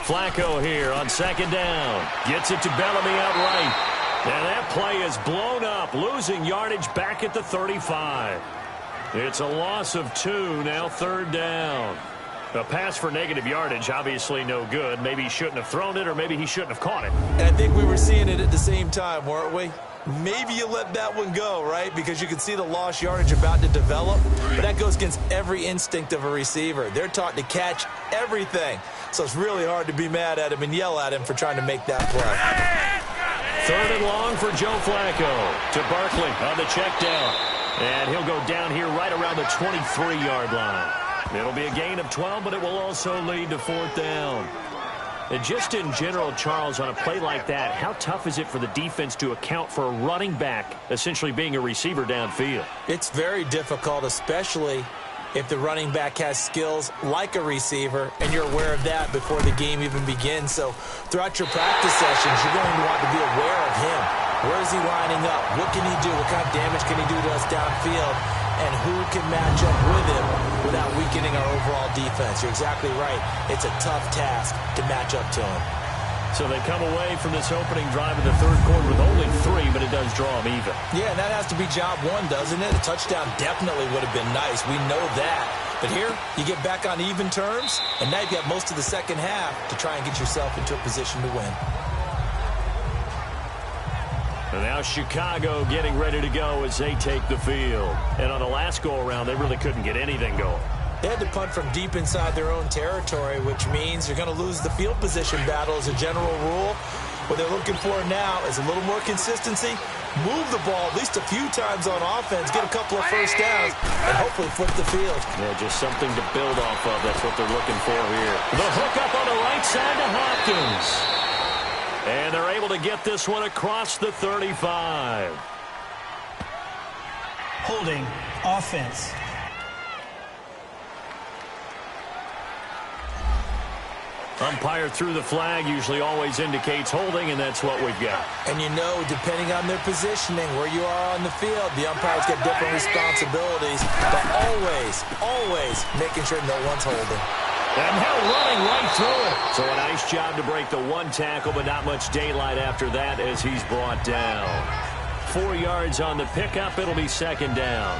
Flacco here on second down. Gets it to Bellamy outright. And that play is blown up, losing yardage back at the 35. It's a loss of 2, now third down. A pass for negative yardage, obviously no good. Maybe he shouldn't have thrown it, or maybe he shouldn't have caught it. And I think we were seeing it at the same time, weren't we? Maybe you let that one go, right? Because you can see the lost yardage about to develop. But that goes against every instinct of a receiver. They're taught to catch everything. So it's really hard to be mad at him and yell at him for trying to make that play. Third and long for Joe Flacco. To Barkley on the check down. And he'll go down here right around the 23-yard line. It'll be a gain of 12, but it will also lead to fourth down. And just in general, Charles, on a play like that, how tough is it for the defense to account for a running back essentially being a receiver downfield? It's very difficult, especially if the running back has skills like a receiver, and you're aware of that before the game even begins. So throughout your practice sessions, you're going to want to be aware of him. Where is he lining up? What can he do? What kind of damage can he do to us downfield? And who can match up with him without weakening our overall defense? You're exactly right. It's a tough task to match up to him. So they come away from this opening drive in the third quarter with only 3, but it does draw them even. Yeah, and that has to be job one, doesn't it? A touchdown definitely would have been nice. We know that. But here, you get back on even terms, and now you've got most of the second half to try and get yourself into a position to win. And now Chicago getting ready to go as they take the field. And on the last go-around, they really couldn't get anything going. They had to punt from deep inside their own territory, which means you're going to lose the field position battle as a general rule. What they're looking for now is a little more consistency, move the ball at least a few times on offense, get a couple of first downs, and hopefully flip the field. Yeah, just something to build off of. That's what they're looking for here. The hookup on the right side to Hopkins. And they're able to get this one across the 35. Holding offense. Umpire threw the flag, usually always indicates holding, and that's what we've got. And you know, depending on their positioning, where you are on the field, the umpires get different responsibilities, but always making sure no one's holding. And now running right through it. So a nice job to break the one tackle, but not much daylight after that as he's brought down. 4 yards on the pickup. It'll be second down.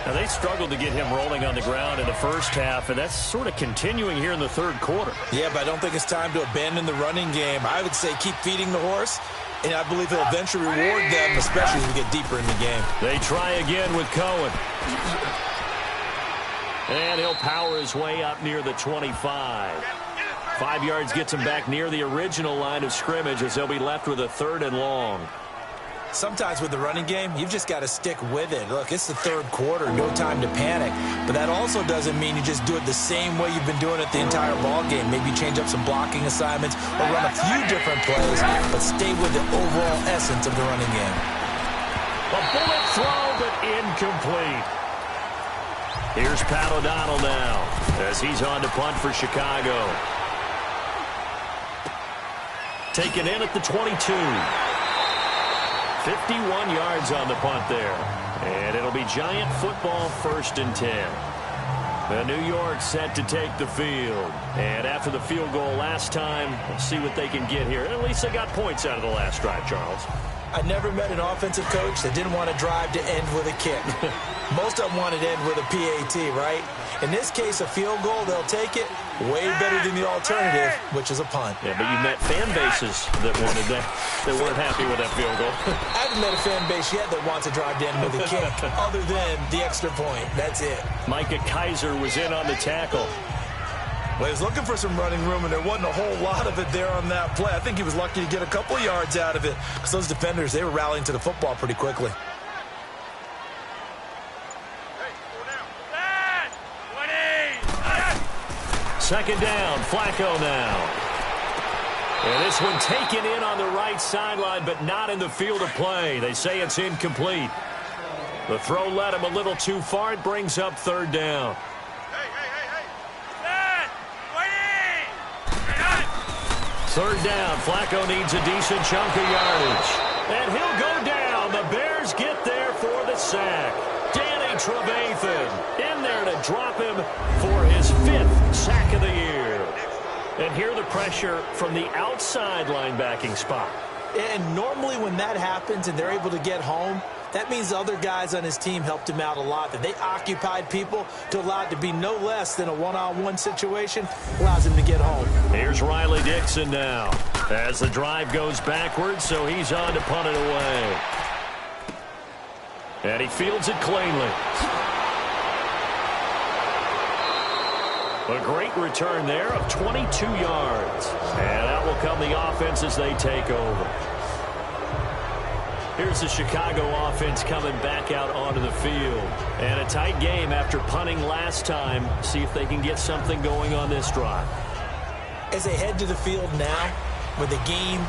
Now, they struggled to get him rolling on the ground in the first half, and that's sort of continuing here in the third quarter. Yeah, but I don't think it's time to abandon the running game. I would say keep feeding the horse, and I believe he'll eventually reward them, especially as we get deeper in the game. They try again with Cohen. And he'll power his way up near the 25. 5 yards gets him back near the original line of scrimmage as they'll be left with a third and long. Sometimes with the running game, you've just got to stick with it. Look, it's the third quarter, no time to panic. But that also doesn't mean you just do it the same way you've been doing it the entire ball game. Maybe change up some blocking assignments or run a few different plays, but stay with the overall essence of the running game. A bullet throw, but incomplete. Here's Pat O'Donnell now as he's on to punt for Chicago. Taken in at the 22. 51 yards on the punt there. And it'll be Giant football, 1st and 10. The New York set to take the field. And after the field goal last time, let's see what they can get here. At least they got points out of the last drive, Charles. I never met an offensive coach that didn't want to drive to end with a kick. Most of them wanted to end with a PAT, right? In this case, a field goal, they'll take it. Way better than the alternative, which is a punt. Yeah, but you've met fan bases that wanted that, that weren't happy with that field goal. I haven't met a fan base yet that wants to drive to end with a kick, other than the extra point. That's it. Micah Kaiser was in on the tackle. Well, he was looking for some running room, and there wasn't a whole lot of it there on that play. I think he was lucky to get a couple of yards out of it, because those defenders, they were rallying to the football pretty quickly. Second down, Flacco now. And this one taken in on the right sideline, but not in the field of play. They say it's incomplete. The throw led him a little too far. It brings up third down. Third down. Flacco needs a decent chunk of yardage. And he'll go down. The Bears get there for the sack. Danny Trevathan in there to drop him for his 5th sack of the year. And here the pressure from the outside linebacking spot. And normally when that happens and they're able to get home, that means the other guys on his team helped him out a lot. That they occupied people to allow it to be no less than a one-on-one situation allows him to get home. Here's Riley Dixon now as the drive goes backwards, so he's on to punt it away. And he fields it cleanly. A great return there of 22 yards. And out will come the offense as they take over. Here's the Chicago offense coming back out onto the field. And a tight game after punting last time. See if they can get something going on this drive. As they head to the field now, with the game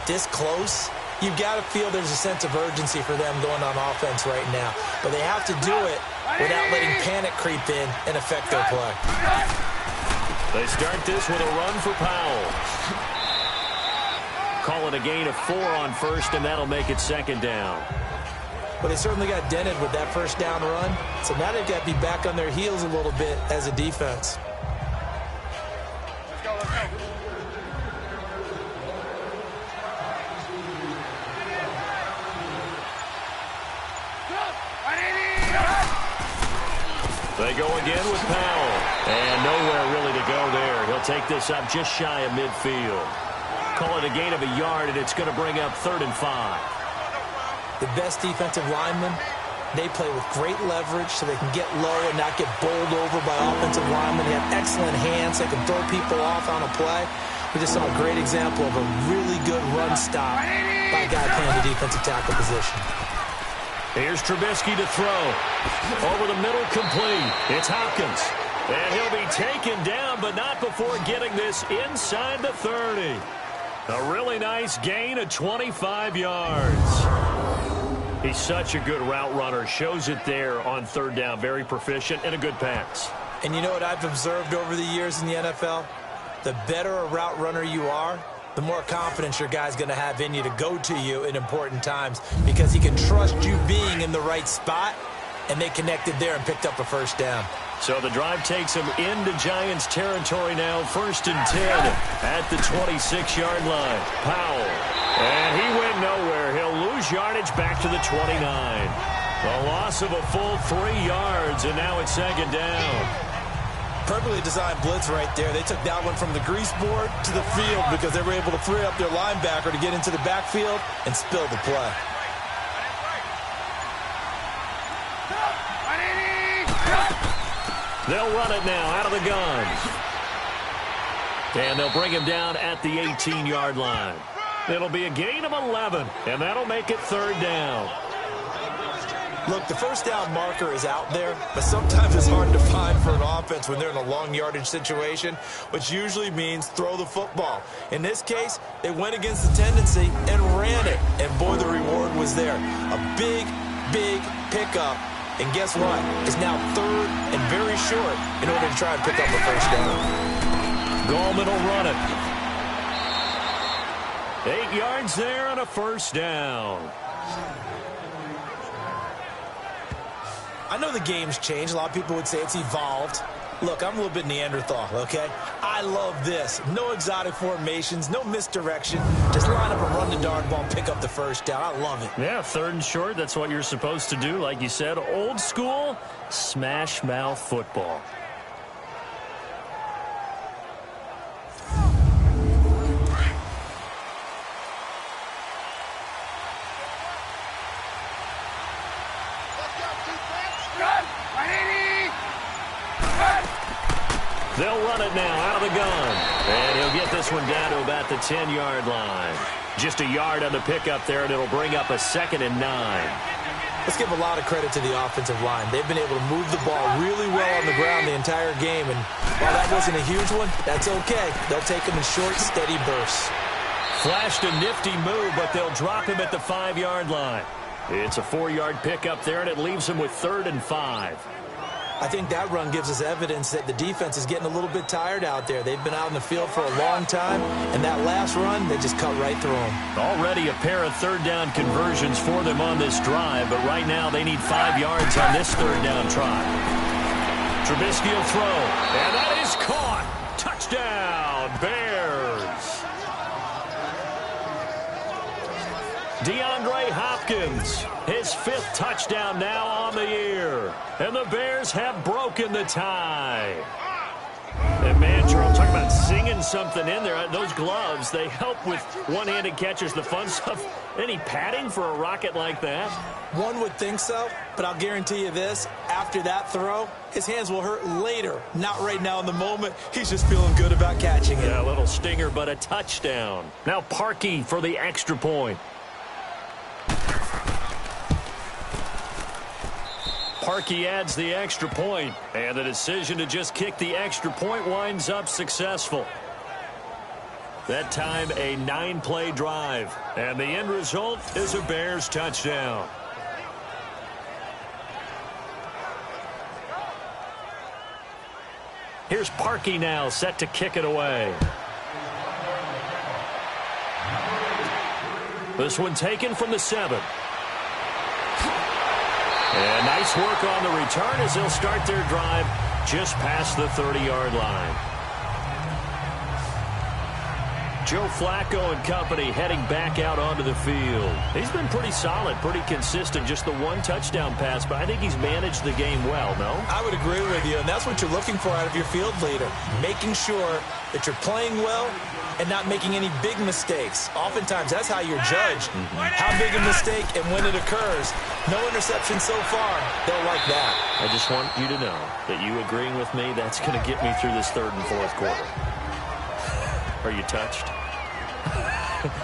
this close, you've got to feel there's a sense of urgency for them going on offense right now. But they have to do it without letting panic creep in and affect their play. They start this with a run for Powell. Call it a gain of 4 on first, and that'll make it second down. But they certainly got dented with that first down run. So now they've got to be back on their heels a little bit as a defense. Let's go. They go again with Powell. And nowhere really to go there. He'll take this up just shy of midfield. Call it a gain of a yard, and it's going to bring up 3rd and 5. The best defensive linemen, they play with great leverage so they can get low and not get bowled over by offensive linemen. They have excellent hands. They can throw people off on a play. We just saw a great example of a really good run stop by a guy playing the defensive tackle position. Here's Trubisky to throw. Over the middle, complete. It's Hopkins. And he'll be taken down, but not before getting this inside the 30. A really nice gain of 25 yards. He's such a good route runner. Shows it there on 3rd down. Very proficient and a good pass. And you know what I've observed over the years in the NFL? The better a route runner you are, the more confidence your guy's going to have in you to go to you in important times because he can trust you being in the right spot, and they connected there and picked up a first down. So the drive takes him into Giants territory now, 1st and 10 at the 26-yard line. Powell, and he went nowhere. He'll lose yardage back to the 29. A loss of a full 3 yards, and now it's 2nd down. Perfectly designed blitz right there. They took that one from the grease board to the field because they were able to free up their linebacker to get into the backfield and spill the play. They'll run it now out of the gun. And they'll bring him down at the 18-yard line. It'll be a gain of 11, and that'll make it 3rd down. Look, the first down marker is out there, but sometimes it's hard to find for an offense when they're in a long yardage situation, which usually means throw the football. In this case, they went against the tendency and ran it, and boy, the reward was there. A big, big pickup. And guess what? It's now 3rd and very short in order to try and pick up a first down. Gallman will run it. 8 yards there and a first down. I know the game's changed. A lot of people would say it's evolved. Look, I'm a little bit Neanderthal, okay? I love this. No exotic formations, no misdirection. Just line up and run the darn ball and pick up the first down. I love it. Yeah, 3rd and short, that's what you're supposed to do. Like you said, old school, smash mouth football. They'll run it now out of the gun. And he'll get this one down to about the 10-yard line. Just a yard on the pickup there, and it'll bring up a 2nd and 9. Let's give a lot of credit to the offensive line. They've been able to move the ball really well on the ground the entire game. And while that wasn't a huge one, that's okay. They'll take them in short, steady bursts. Flashed a nifty move, but they'll drop him at the 5-yard line. It's a 4-yard pickup there, and it leaves him with 3rd and 5. I think that run gives us evidence that the defense is getting a little bit tired out there. They've been out in the field for a long time, and that last run, they just cut right through them. Already a pair of 3rd down conversions for them on this drive, but right now they need 5 yards on this 3rd down try. Trubisky will throw, and that is caught. Touchdown, Bears. DeAndre Hopkins, his 5th touchdown now on the year. And the Bears have broken the tie. And man, Charles, talking about singing something in there. Those gloves, they help with one-handed catches, the fun stuff. Any padding for a rocket like that? One would think so, but I'll guarantee you this. After that throw, his hands will hurt later. Not right now in the moment. He's just feeling good about catching it. Yeah, a little stinger, but a touchdown. Now Parkey for the extra point. Parkey adds the extra point, and the decision to just kick the extra point winds up successful. That time, a 9-play drive, and the end result is a Bears touchdown. Here's Parkey now, set to kick it away. This one taken from the 7. And nice work on the return as they'll start their drive just past the 30-yard line. Joe Flacco and company heading back out onto the field. He's been pretty solid, pretty consistent, just the 1 touchdown pass, but I think he's managed the game well, no? I would agree with you, and that's what you're looking for out of your field leader, making sure that you're playing well and not making any big mistakes. Oftentimes, that's how you're judged. How big a mistake and when it occurs. No interception so far. They'll like that. I just want you to know that you agreeing with me, that's going to get me through this 3rd and 4th quarter. Are you touched?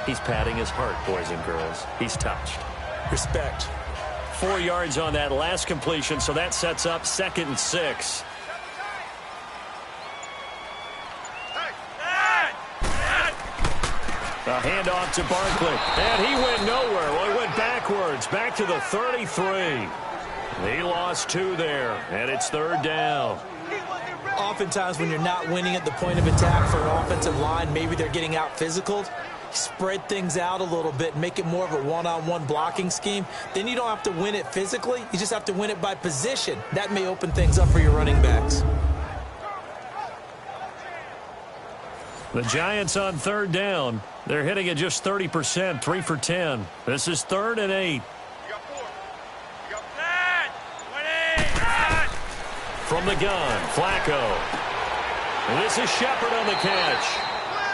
He's patting his heart, boys and girls. He's touched. Respect. 4 yards on that last completion, so that sets up 2nd and 6. A handoff to Barkley, and he went nowhere. Well, he went backwards, back to the 33. He lost 2 there, and it's 3rd down. Oftentimes when you're not winning at the point of attack for an offensive line, maybe they're getting out physical. Spread things out a little bit, make it more of a one-on-one blocking scheme. Then you don't have to win it physically. You just have to win it by position. That may open things up for your running backs. The Giants on 3rd down. They're hitting at just 30%, 3 for 10. This is 3rd and 8. From the gun, Flacco. This is Shepard on the catch.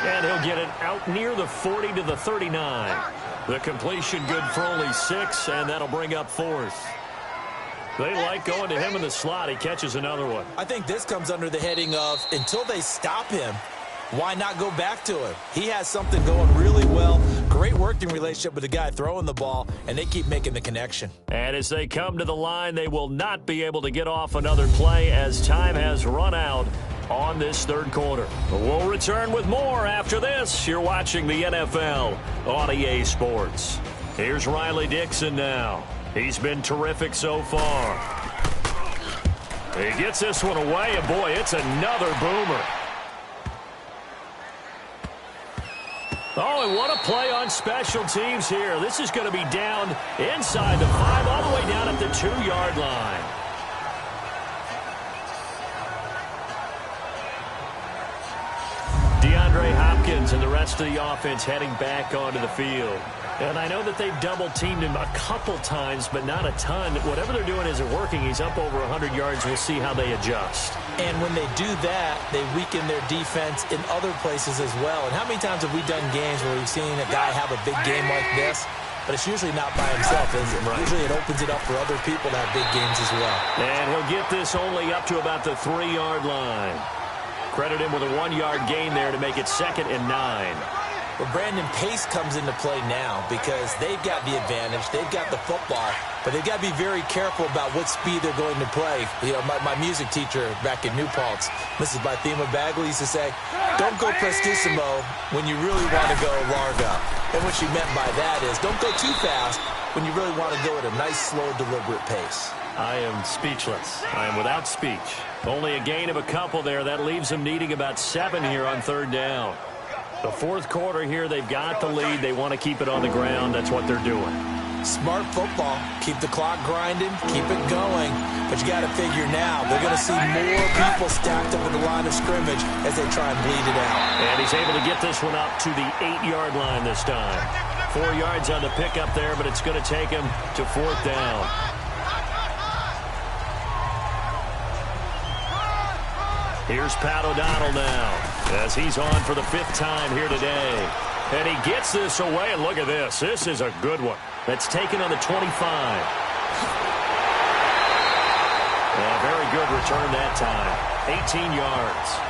And he'll get it out near the 40 to the 39. The completion good for only 6, and that'll bring up 4th. They like going to him in the slot. He catches another one. I think this comes under the heading of until they stop him, why not go back to him? He has something going really well. Great working relationship with the guy throwing the ball, and they keep making the connection. And as they come to the line, they will not be able to get off another play as time has run out on this 3rd quarter. We'll return with more after this. You're watching the NFL on EA Sports. Here's Riley Dixon now. He's been terrific so far. He gets this one away, and boy, it's another boomer. Oh, and what a play on special teams here. This is going to be down inside the 5, all the way down at the 2-yard line. DeAndre Hopkins and the rest of the offense heading back onto the field. And I know that they've double-teamed him a couple times, but not a ton. Whatever they're doing isn't working. He's up over 100 yards. We'll see how they adjust. And when they do that, they weaken their defense in other places as well. And how many times have we done games where we've seen a guy have a big game like this? But it's usually not by himself, is it? Right. Usually it opens it up for other people to have big games as well. And he'll get this only up to about the 3-yard line. Credit him with a 1-yard gain there to make it 2nd and 9. Well, Brandon, pace comes into play now because they've got the advantage. They've got the football, but they've got to be very careful about what speed they're going to play. You know, my music teacher back in New Paltz, Mrs. Bythema Bagley, used to say, don't go prestissimo when you really want to go largo. And what she meant by that is don't go too fast when you really want to go at a nice, slow, deliberate pace. I am speechless. I am without speech. Only a gain of a couple there. That leaves them needing about 7 here on 3rd down. The 4th quarter here, they've got the lead. They want to keep it on the ground. That's what they're doing. Smart football. Keep the clock grinding. Keep it going. But you got to figure now, they're going to see more people stacked up at the line of scrimmage as they try and bleed it out. And he's able to get this one up to the 8-yard line this time. 4 yards on the pickup there, but it's going to take him to 4th down. Here's Pat O'Donnell now as he's on for the 5th time here today. And he gets this away, and look at this. This is a good one. That's taken on the 25. Yeah, very good return that time. 18 yards.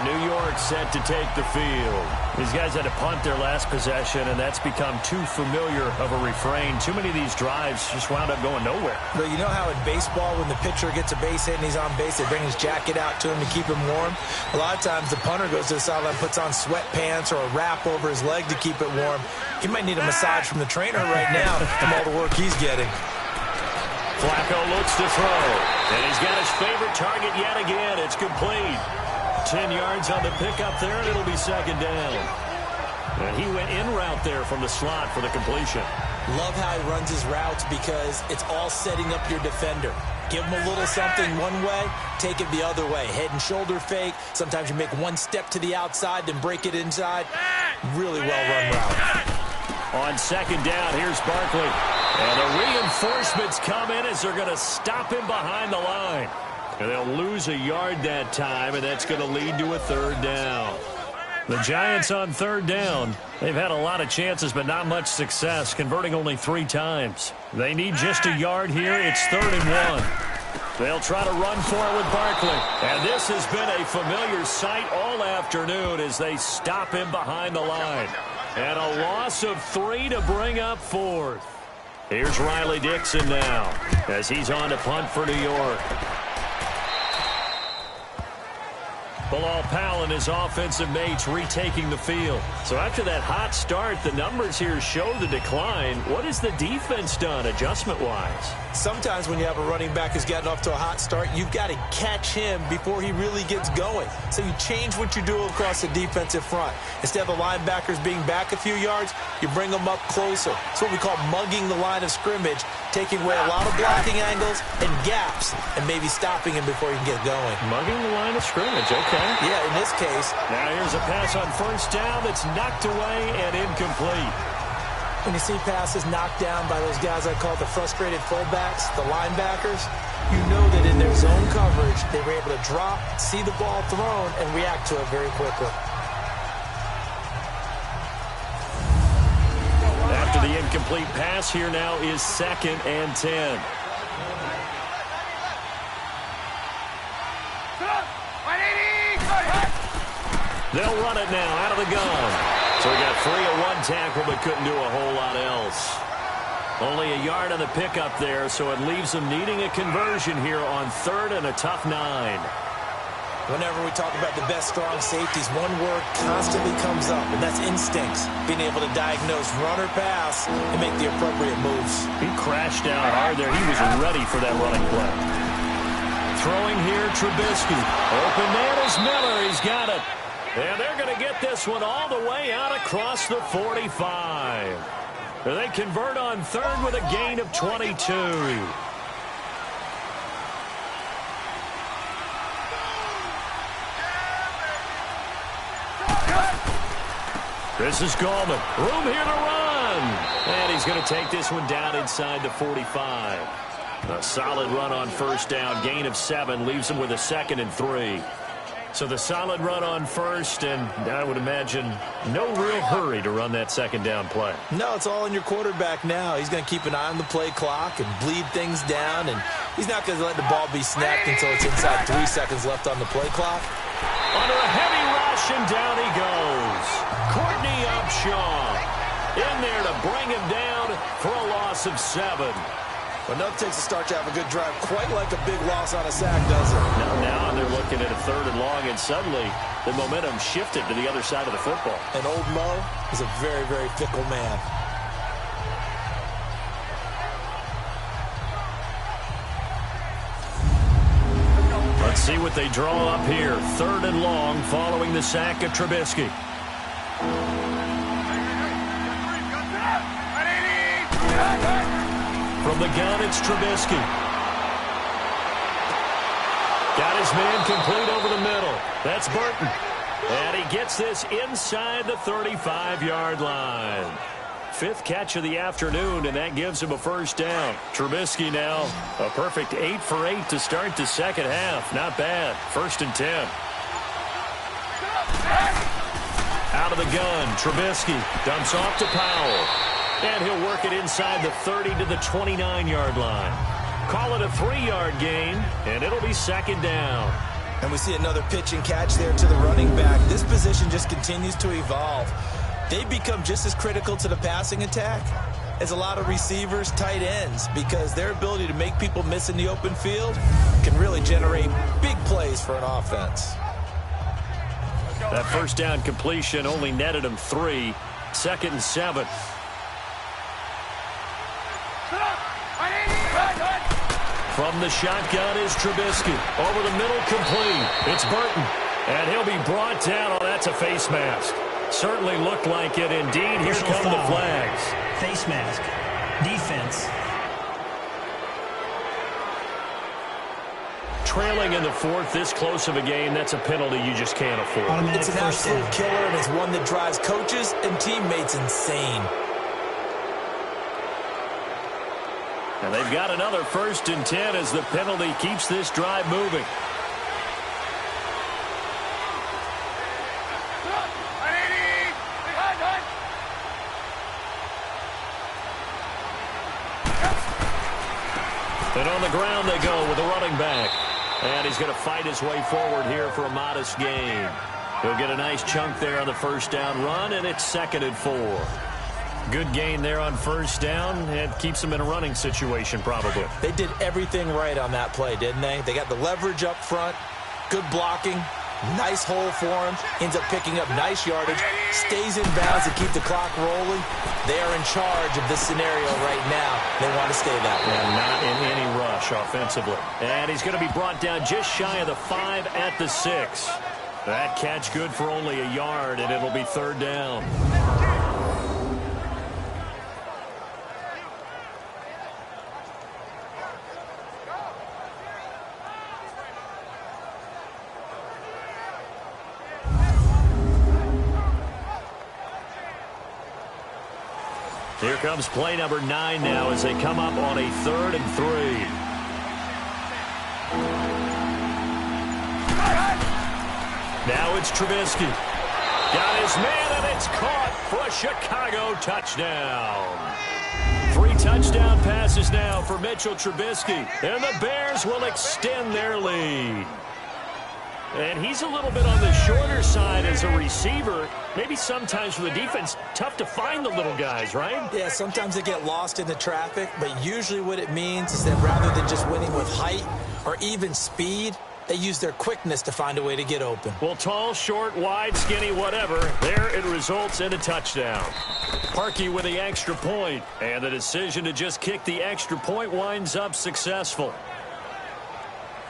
New York set to take the field. These guys had to punt their last possession, and that's become too familiar of a refrain. Too many of these drives just wound up going nowhere. Well, you know how in baseball, when the pitcher gets a base hit and he's on base, they bring his jacket out to him to keep him warm? A lot of times the punter goes to the sideline, puts on sweatpants or a wrap over his leg to keep it warm. He might need a massage from the trainer right now from all the work he's getting. Flacco looks to throw, and he's got his favorite target yet again. It's complete. 10 yards on the pickup there, and it'll be 2nd down. And he went in route there from the slot for the completion. Love how he runs his routes because it's all setting up your defender. Give him a little something one way, take it the other way. Head and shoulder fake. Sometimes you make one step to the outside, then break it inside. Really well-run route. On 2nd down, here's Barkley. And the reinforcements come in as they're going to stop him behind the line. And they'll lose a yard that time, and that's going to lead to a 3rd down. The Giants on 3rd down. They've had a lot of chances, but not much success, converting only 3 times. They need just a yard here. It's 3rd and 1. They'll try to run for it with Barkley. And this has been a familiar sight all afternoon as they stop him behind the line. And a loss of 3 to bring up 4th. Here's Riley Dixon now as he's on to punt for New York. Bilal Powell and his offensive mates retaking the field. So after that hot start, the numbers here show the decline. What has the defense done adjustment-wise? Sometimes when you have a running back who's gotten off to a hot start, you've got to catch him before he really gets going. So you change what you do across the defensive front. Instead of the linebackers being back a few yards, you bring them up closer. It's what we call mugging the line of scrimmage, taking away a lot of blocking angles and gaps, and maybe stopping him before he can get going. Mugging the line of scrimmage, okay. Yeah, in this case. Now here's a pass on 1st down that's knocked away and incomplete. When you see passes knocked down by those guys I call the frustrated fullbacks, the linebackers, you know that in their zone coverage, they were able to drop, see the ball thrown, and react to it very quickly. After the incomplete pass, here now is 2nd and 10. They'll run it now out of the gun. So we got 3 on 1 tackle, but couldn't do a whole lot else. Only a yard on the pickup there, so it leaves them needing a conversion here on 3rd and a tough 9. Whenever we talk about the best strong safeties, one word constantly comes up, and that's instincts. Being able to diagnose run or pass and make the appropriate moves. He crashed out hard there. He was ready for that running play. Throwing here, Trubisky. Open man is Miller. He's got it. And they're going to get this one all the way out across the 45. They convert on 3rd with a gain of 22. This is Gallman. Room here to run. And he's going to take this one down inside the 45. A solid run on 1st down. Gain of 7 leaves him with a 2nd and 3. So the solid run on 1st, and I would imagine no real hurry to run that 2nd down play. No, it's all in your quarterback now. He's going to keep an eye on the play clock and bleed things down, and he's not going to let the ball be snapped until it's inside 3 seconds left on the play clock. Under a heavy rush, rush, and down he goes. Courtney Upshaw in there to bring him down for a loss of 7. Enough takes a start to have a good drive, quite like a big loss on a sack, does it? Now they're looking at a 3rd and long, and suddenly the momentum shifted to the other side of the football. And old Mo is a very, very fickle man. Let's see what they draw up here. 3rd and long following the sack of Trubisky. From the gun, it's Trubisky. Got his man complete over the middle. That's Burton. And he gets this inside the 35-yard line. 5th catch of the afternoon, and that gives him a 1st down. Trubisky now a perfect 8 for 8 to start the second half. Not bad. 1st and 10. Out of the gun, Trubisky dumps off to Powell. And he'll work it inside the 30 to the 29-yard line. Call it a 3-yard gain, and it'll be 2nd down. And we see another pitch and catch there to the running back. This position just continues to evolve. They become just as critical to the passing attack as a lot of receivers, tight ends, because their ability to make people miss in the open field can really generate big plays for an offense. That 1st down completion only netted him 3. 2nd and 7. From the shotgun is Trubisky. Over the middle, complete. It's Burton. And he'll be brought down. Oh, that's a face mask. Certainly looked like it. Indeed, here come the flags. Face mask. Defense. Trailing in the 4th, this close of a game, that's a penalty you just can't afford. Automatic It's an first absolute down. killer, and it's one that drives coaches and teammates insane. And they've got another 1st and 10 as the penalty keeps this drive moving. And on the ground they go with the running back. And he's going to fight his way forward here for a modest gain. He'll get a nice chunk there on the 1st down run, and it's 2nd and 4. Good gain there on 1st down, and keeps them in a running situation probably. They did everything right on that play, didn't they? They got the leverage up front, good blocking, nice hole for him, ends up picking up nice yardage, stays in bounds to keep the clock rolling. They are in charge of this scenario right now. They want to stay that way. And not in any rush offensively. And he's going to be brought down just shy of the 5 at the 6. That catch good for only a yard, and it'll be 3rd down. Here comes play number 9 now as they come up on a 3rd and 3. Now it's Trubisky. Got his man, and it's caught for a Chicago touchdown. 3 touchdown passes now for Mitchell Trubisky. And the Bears will extend their lead. And he's a little bit on the shorter side as a receiver. Maybe sometimes for the defense, tough to find the little guys, right? Yeah, sometimes they get lost in the traffic, but usually what it means is that rather than just winning with height or even speed, they use their quickness to find a way to get open. Well, tall, short, wide, skinny, whatever, there it results in a touchdown. Parkey with the extra point, and the decision to just kick the extra point winds up successful.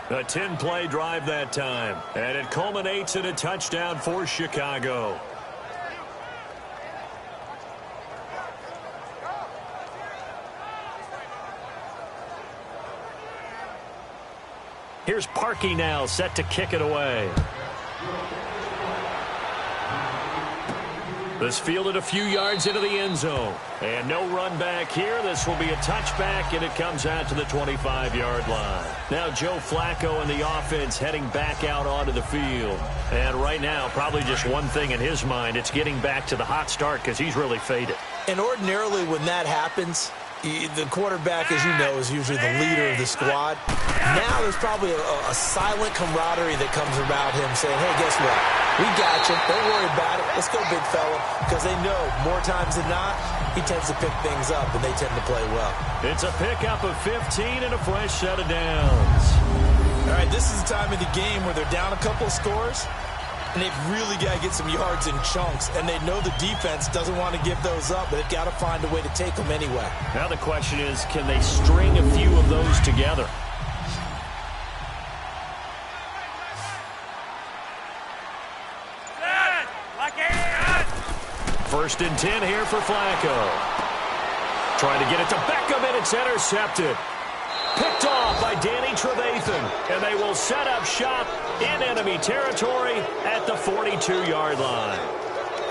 A 10-play drive that time, and it culminates in a touchdown for Chicago. Here's Parkey now, set to kick it away. This fielded a few yards into the end zone. And no run back here. This will be a touchback, and it comes out to the 25-yard line. Now Joe Flacco and the offense heading back out onto the field. And right now, probably just one thing in his mind. It's getting back to the hot start because he's really faded. And ordinarily when that happens, the quarterback, as you know, is usually the leader of the squad. Now there's probably a silent camaraderie that comes about him saying, hey, guess what? We got you. Don't worry about it. Let's go, big fella. Because they know more times than not, he tends to pick things up, and they tend to play well. It's a pickup of 15 and a fresh set of downs. All right, this is the time of the game where they're down a couple of scores, and they've really got to get some yards in chunks, and they know the defense doesn't want to give those up, but they've got to find a way to take them anyway. Now the question is, can they string a few of those together? First and 10 here for Flacco. Trying to get it to Beckham, and it's intercepted. Picked off by Danny Trevathan, and they will set up shop in enemy territory at the 42-yard line.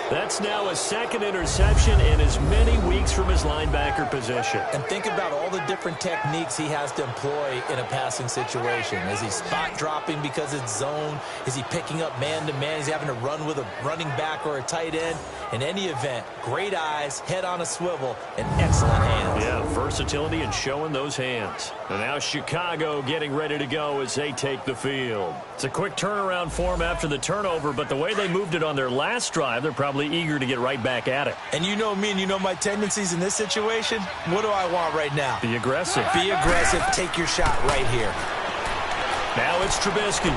That's now a second interception in as many weeks from his linebacker position. And think about all the different techniques he has to employ in a passing situation. Is he spot dropping because it's zone? Is he picking up man-to-man? Is he having to run with a running back or a tight end? In any event, great eyes, head on a swivel, and excellent hands. Yeah, versatility and showing those hands. And now Chicago getting ready to go as they take the field. It's a quick turnaround for them after the turnover, but the way they moved it on their last drive, they're probably eager to get right back at it. And you know me and you know my tendencies in this situation. What do I want right now? Be aggressive. Be aggressive. Take your shot right here. Now it's Trubisky.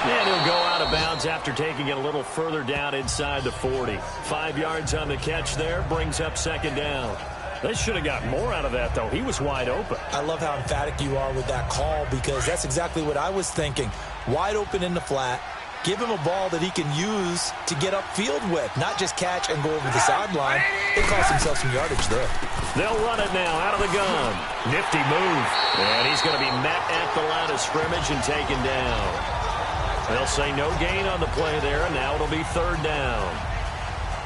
And he'll go out of bounds after taking it a little further down inside the 40. 5 yards on the catch there, brings up second down. They should have got more out of that, though. He was wide open. I love how emphatic you are with that call, because that's exactly what I was thinking. Wide open in the flat. Give him a ball that he can use to get upfield with, not just catch and go over the sideline. They cost themselves some yardage there. They'll run it now out of the gun. Nifty move. And he's going to be met at the line of scrimmage and taken down. They'll say no gain on the play there, and now it'll be third down.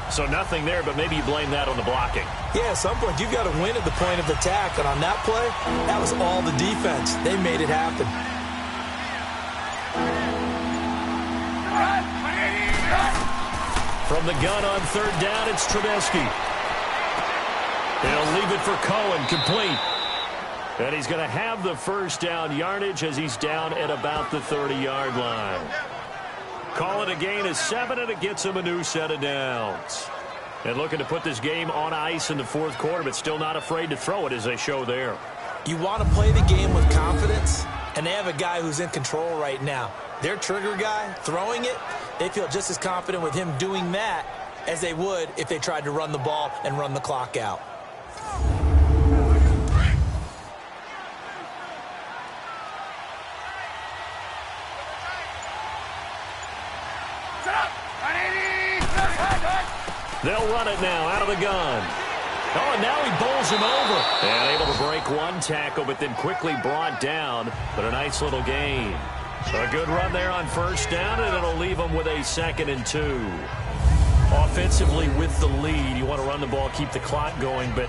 So nothing there, but maybe you blame that on the blocking. Yeah, at some point, you've got to win at the point of attack. And on that play, that was all the defense. They made it happen. From the gun on third down, it's Trubisky. He'll leave it for Cohen, complete. And he's going to have the first down yardage as he's down at about the 30-yard line. Call it a gain of 7, and it gets him a new set of downs. And looking to put this game on ice in the fourth quarter, but still not afraid to throw it as they show there. You want to play the game with confidence, and they have a guy who's in control right now. Their trigger guy, throwing it, they feel just as confident with him doing that as they would if they tried to run the ball and run the clock out. They'll run it now out of the gun. Oh, and now he bowls him over. And able to break one tackle, but then quickly brought down. But a nice little gain. A good run there on first down, and it'll leave them with a 2nd and 2. Offensively with the lead, you want to run the ball, keep the clock going, but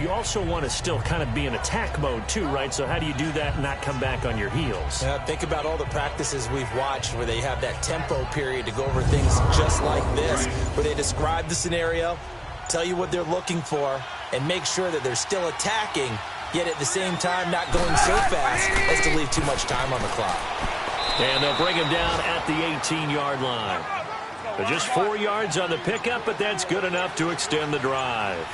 you also want to still kind of be in attack mode too, right? So how do you do that and not come back on your heels? Think about all the practices we've watched where they have that tempo period to go over things just like this, where they describe the scenario, tell you what they're looking for, and make sure that they're still attacking, yet at the same time not going so fast as to leave too much time on the clock. And they'll bring him down at the 18-yard line. Just 4 yards on the pickup, but that's good enough to extend the drive.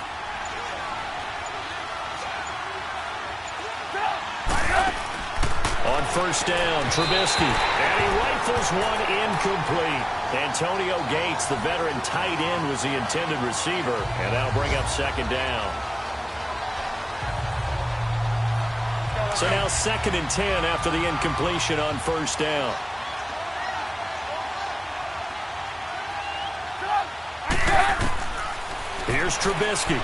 On first down, Trubisky. And he rifles one incomplete. Antonio Gates, the veteran tight end, was the intended receiver. And that'll bring up second down. So now 2nd and 10 after the incompletion on first down. Here's Trubisky.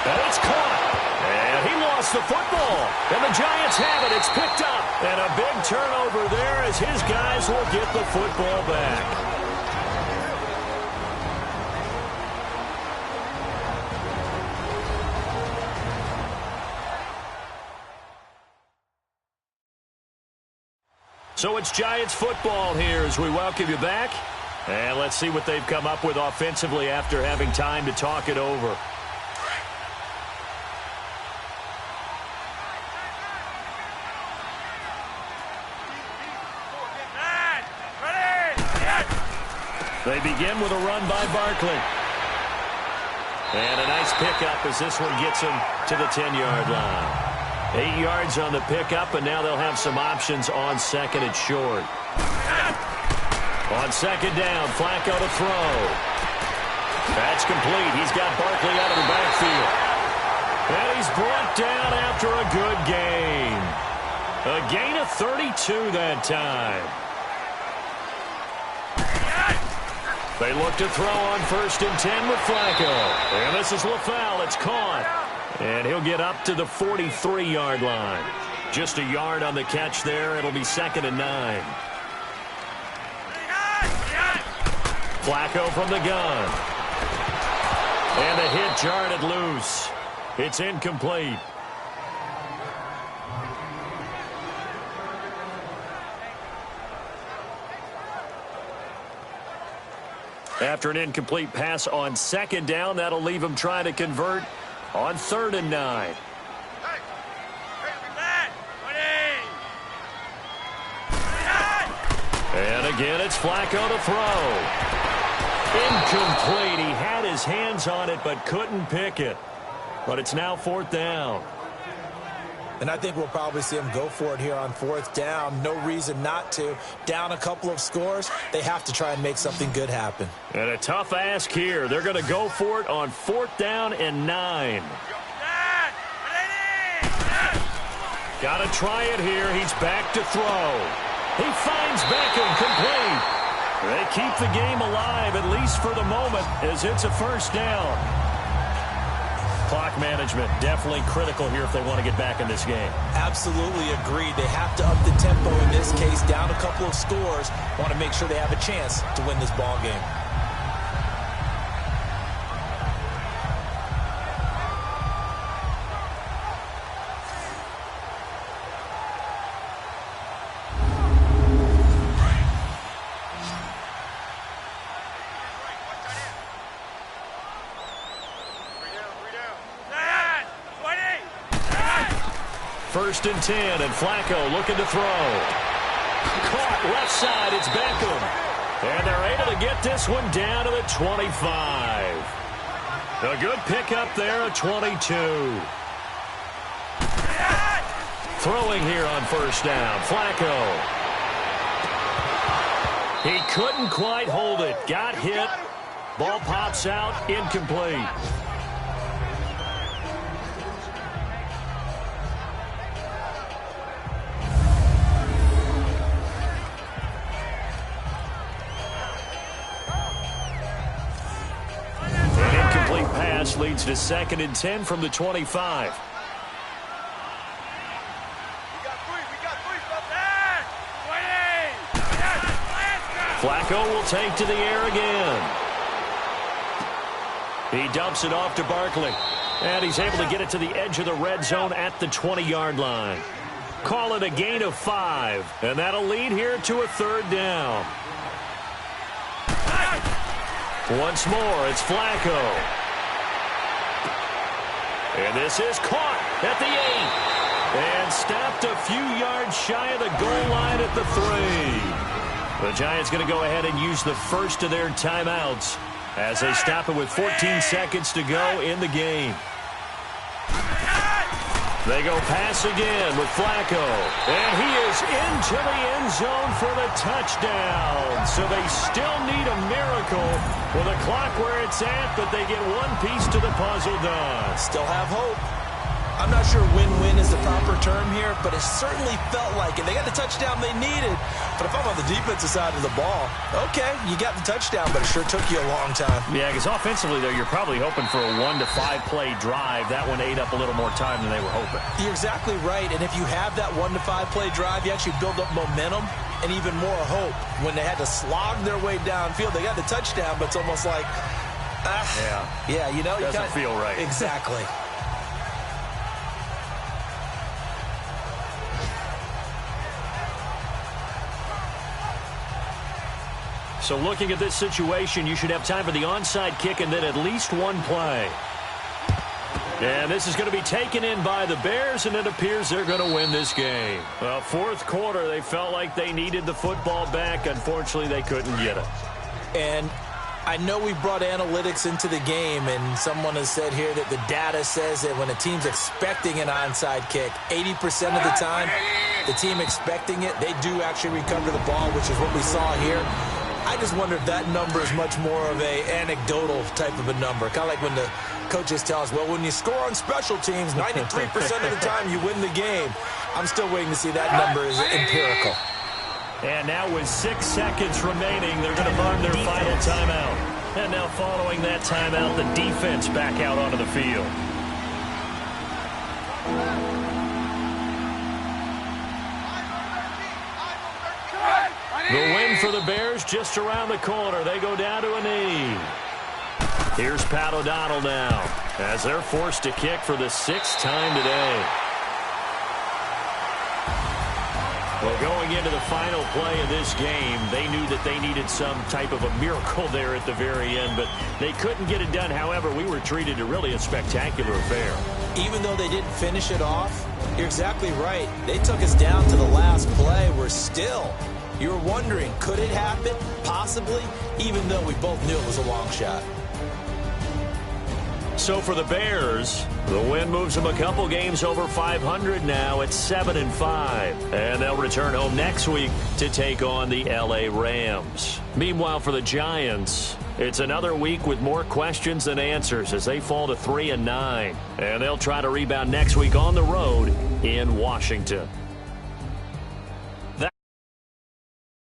And it's caught. And he lost the football. And the Giants have it. It's picked up. And a big turnover there as his guys will get the football back. So it's Giants football here as we welcome you back. And let's see what they've come up with offensively after having time to talk it over. They begin with a run by Barkley. And a nice pickup as this one gets him to the 10-yard line. 8 yards on the pickup, and now they'll have some options on second and short. On second down, Flacco to throw. That's complete. He's got Barkley out of the backfield. And he's brought down after a good gain. A gain of 32 that time. They look to throw on 1st and 10 with Flacco. And this is LaFell. It's caught. And he'll get up to the 43-yard line. Just a yard on the catch there. It'll be 2nd and 9. Flacco from the gun. And the hit jarred it loose. It's incomplete. After an incomplete pass on 2nd down, that'll leave him trying to convert on 3rd and 9. And again, it's Flacco to throw. Incomplete. He had his hands on it but couldn't pick it. But it's now 4th down. And I think we'll probably see them go for it here on 4th down. No reason not to. Down a couple of scores, they have to try and make something good happen. And a tough ask here. They're going to go for it on 4th down and 9. Got to try it here. He's back to throw. He finds Beckham complete. They keep the game alive, at least for the moment, as it's a 1st down. Clock management definitely critical here if they want to get back in this game. Absolutely agreed. They have to up the tempo in this case, down a couple of scores. Want to make sure they have a chance to win this ball game. First and 10, and Flacco looking to throw. Caught left side, it's Beckham. And they're able to get this one down to the 25. A good pickup there at 22. Throwing here on 1st down, Flacco. He couldn't quite hold it. Got hit. Ball pops out, incomplete. Leads to 2nd and 10 from the 25. Flacco will take to the air again. He dumps it off to Barkley. And he's able to get it to the edge of the red zone at the 20-yard line. Call it a gain of 5. And that'll lead here to a 3rd down. Once more, it's Flacco. And this is caught at the 8. And stopped a few yards shy of the goal line at the 3. The Giants going to go ahead and use the first of their timeouts as they stop it with 14 seconds to go in the game. They go pass again with Flacco. And he is into the end zone for the touchdown. So they still need a miracle with a clock where it's at, but they get one piece to the puzzle done. Still have hope. I'm not sure win-win is the proper term here, but it certainly felt like it. They got the touchdown they needed. But if I'm on the defensive side of the ball, okay, you got the touchdown, but it sure took you a long time. Yeah, because offensively, though, you're probably hoping for a 1 to 5 play drive. That one ate up a little more time than they were hoping. You're exactly right. And if you have that 1 to 5 play drive, you actually build up momentum and even more hope. When they had to slog their way downfield, they got the touchdown, but it's almost like, yeah, you know, doesn't feel right. Exactly. So looking at this situation, you should have time for the onside kick and then at least one play. And this is going to be taken in by the Bears, and it appears they're going to win this game. Well, 4th quarter, they felt like they needed the football back. Unfortunately, they couldn't get it. And I know we brought analytics into the game, and someone has said here that the data says that when a team's expecting an onside kick, 80% of the time, the team expecting it, they do actually recover the ball, which is what we saw here. I just wonder if that number is much more of a anecdotal type of a number. Kind of like when the coaches tell us, well, when you score on special teams, 93% of the time you win the game. I'm still waiting to see that number is empirical. And now with 6 seconds remaining, they're going to burn their final timeout. And now following that timeout, the defense back out onto the field. The win for the Bears just around the corner. They go down to a knee. Here's Pat O'Donnell now as they're forced to kick for the 6th time today. Well, going into the final play of this game, they knew that they needed some type of a miracle there at the very end, but they couldn't get it done. However, we were treated to really a spectacular affair. Even though they didn't finish it off, you're exactly right. They took us down to the last play. We're still, you were wondering, could it happen? Possibly, even though we both knew it was a long shot. So for the Bears, the win moves them a couple games over 500 now at 7-5. And they'll return home next week to take on the LA Rams. Meanwhile, for the Giants, it's another week with more questions than answers as they fall to 3-9. And they'll try to rebound next week on the road in Washington.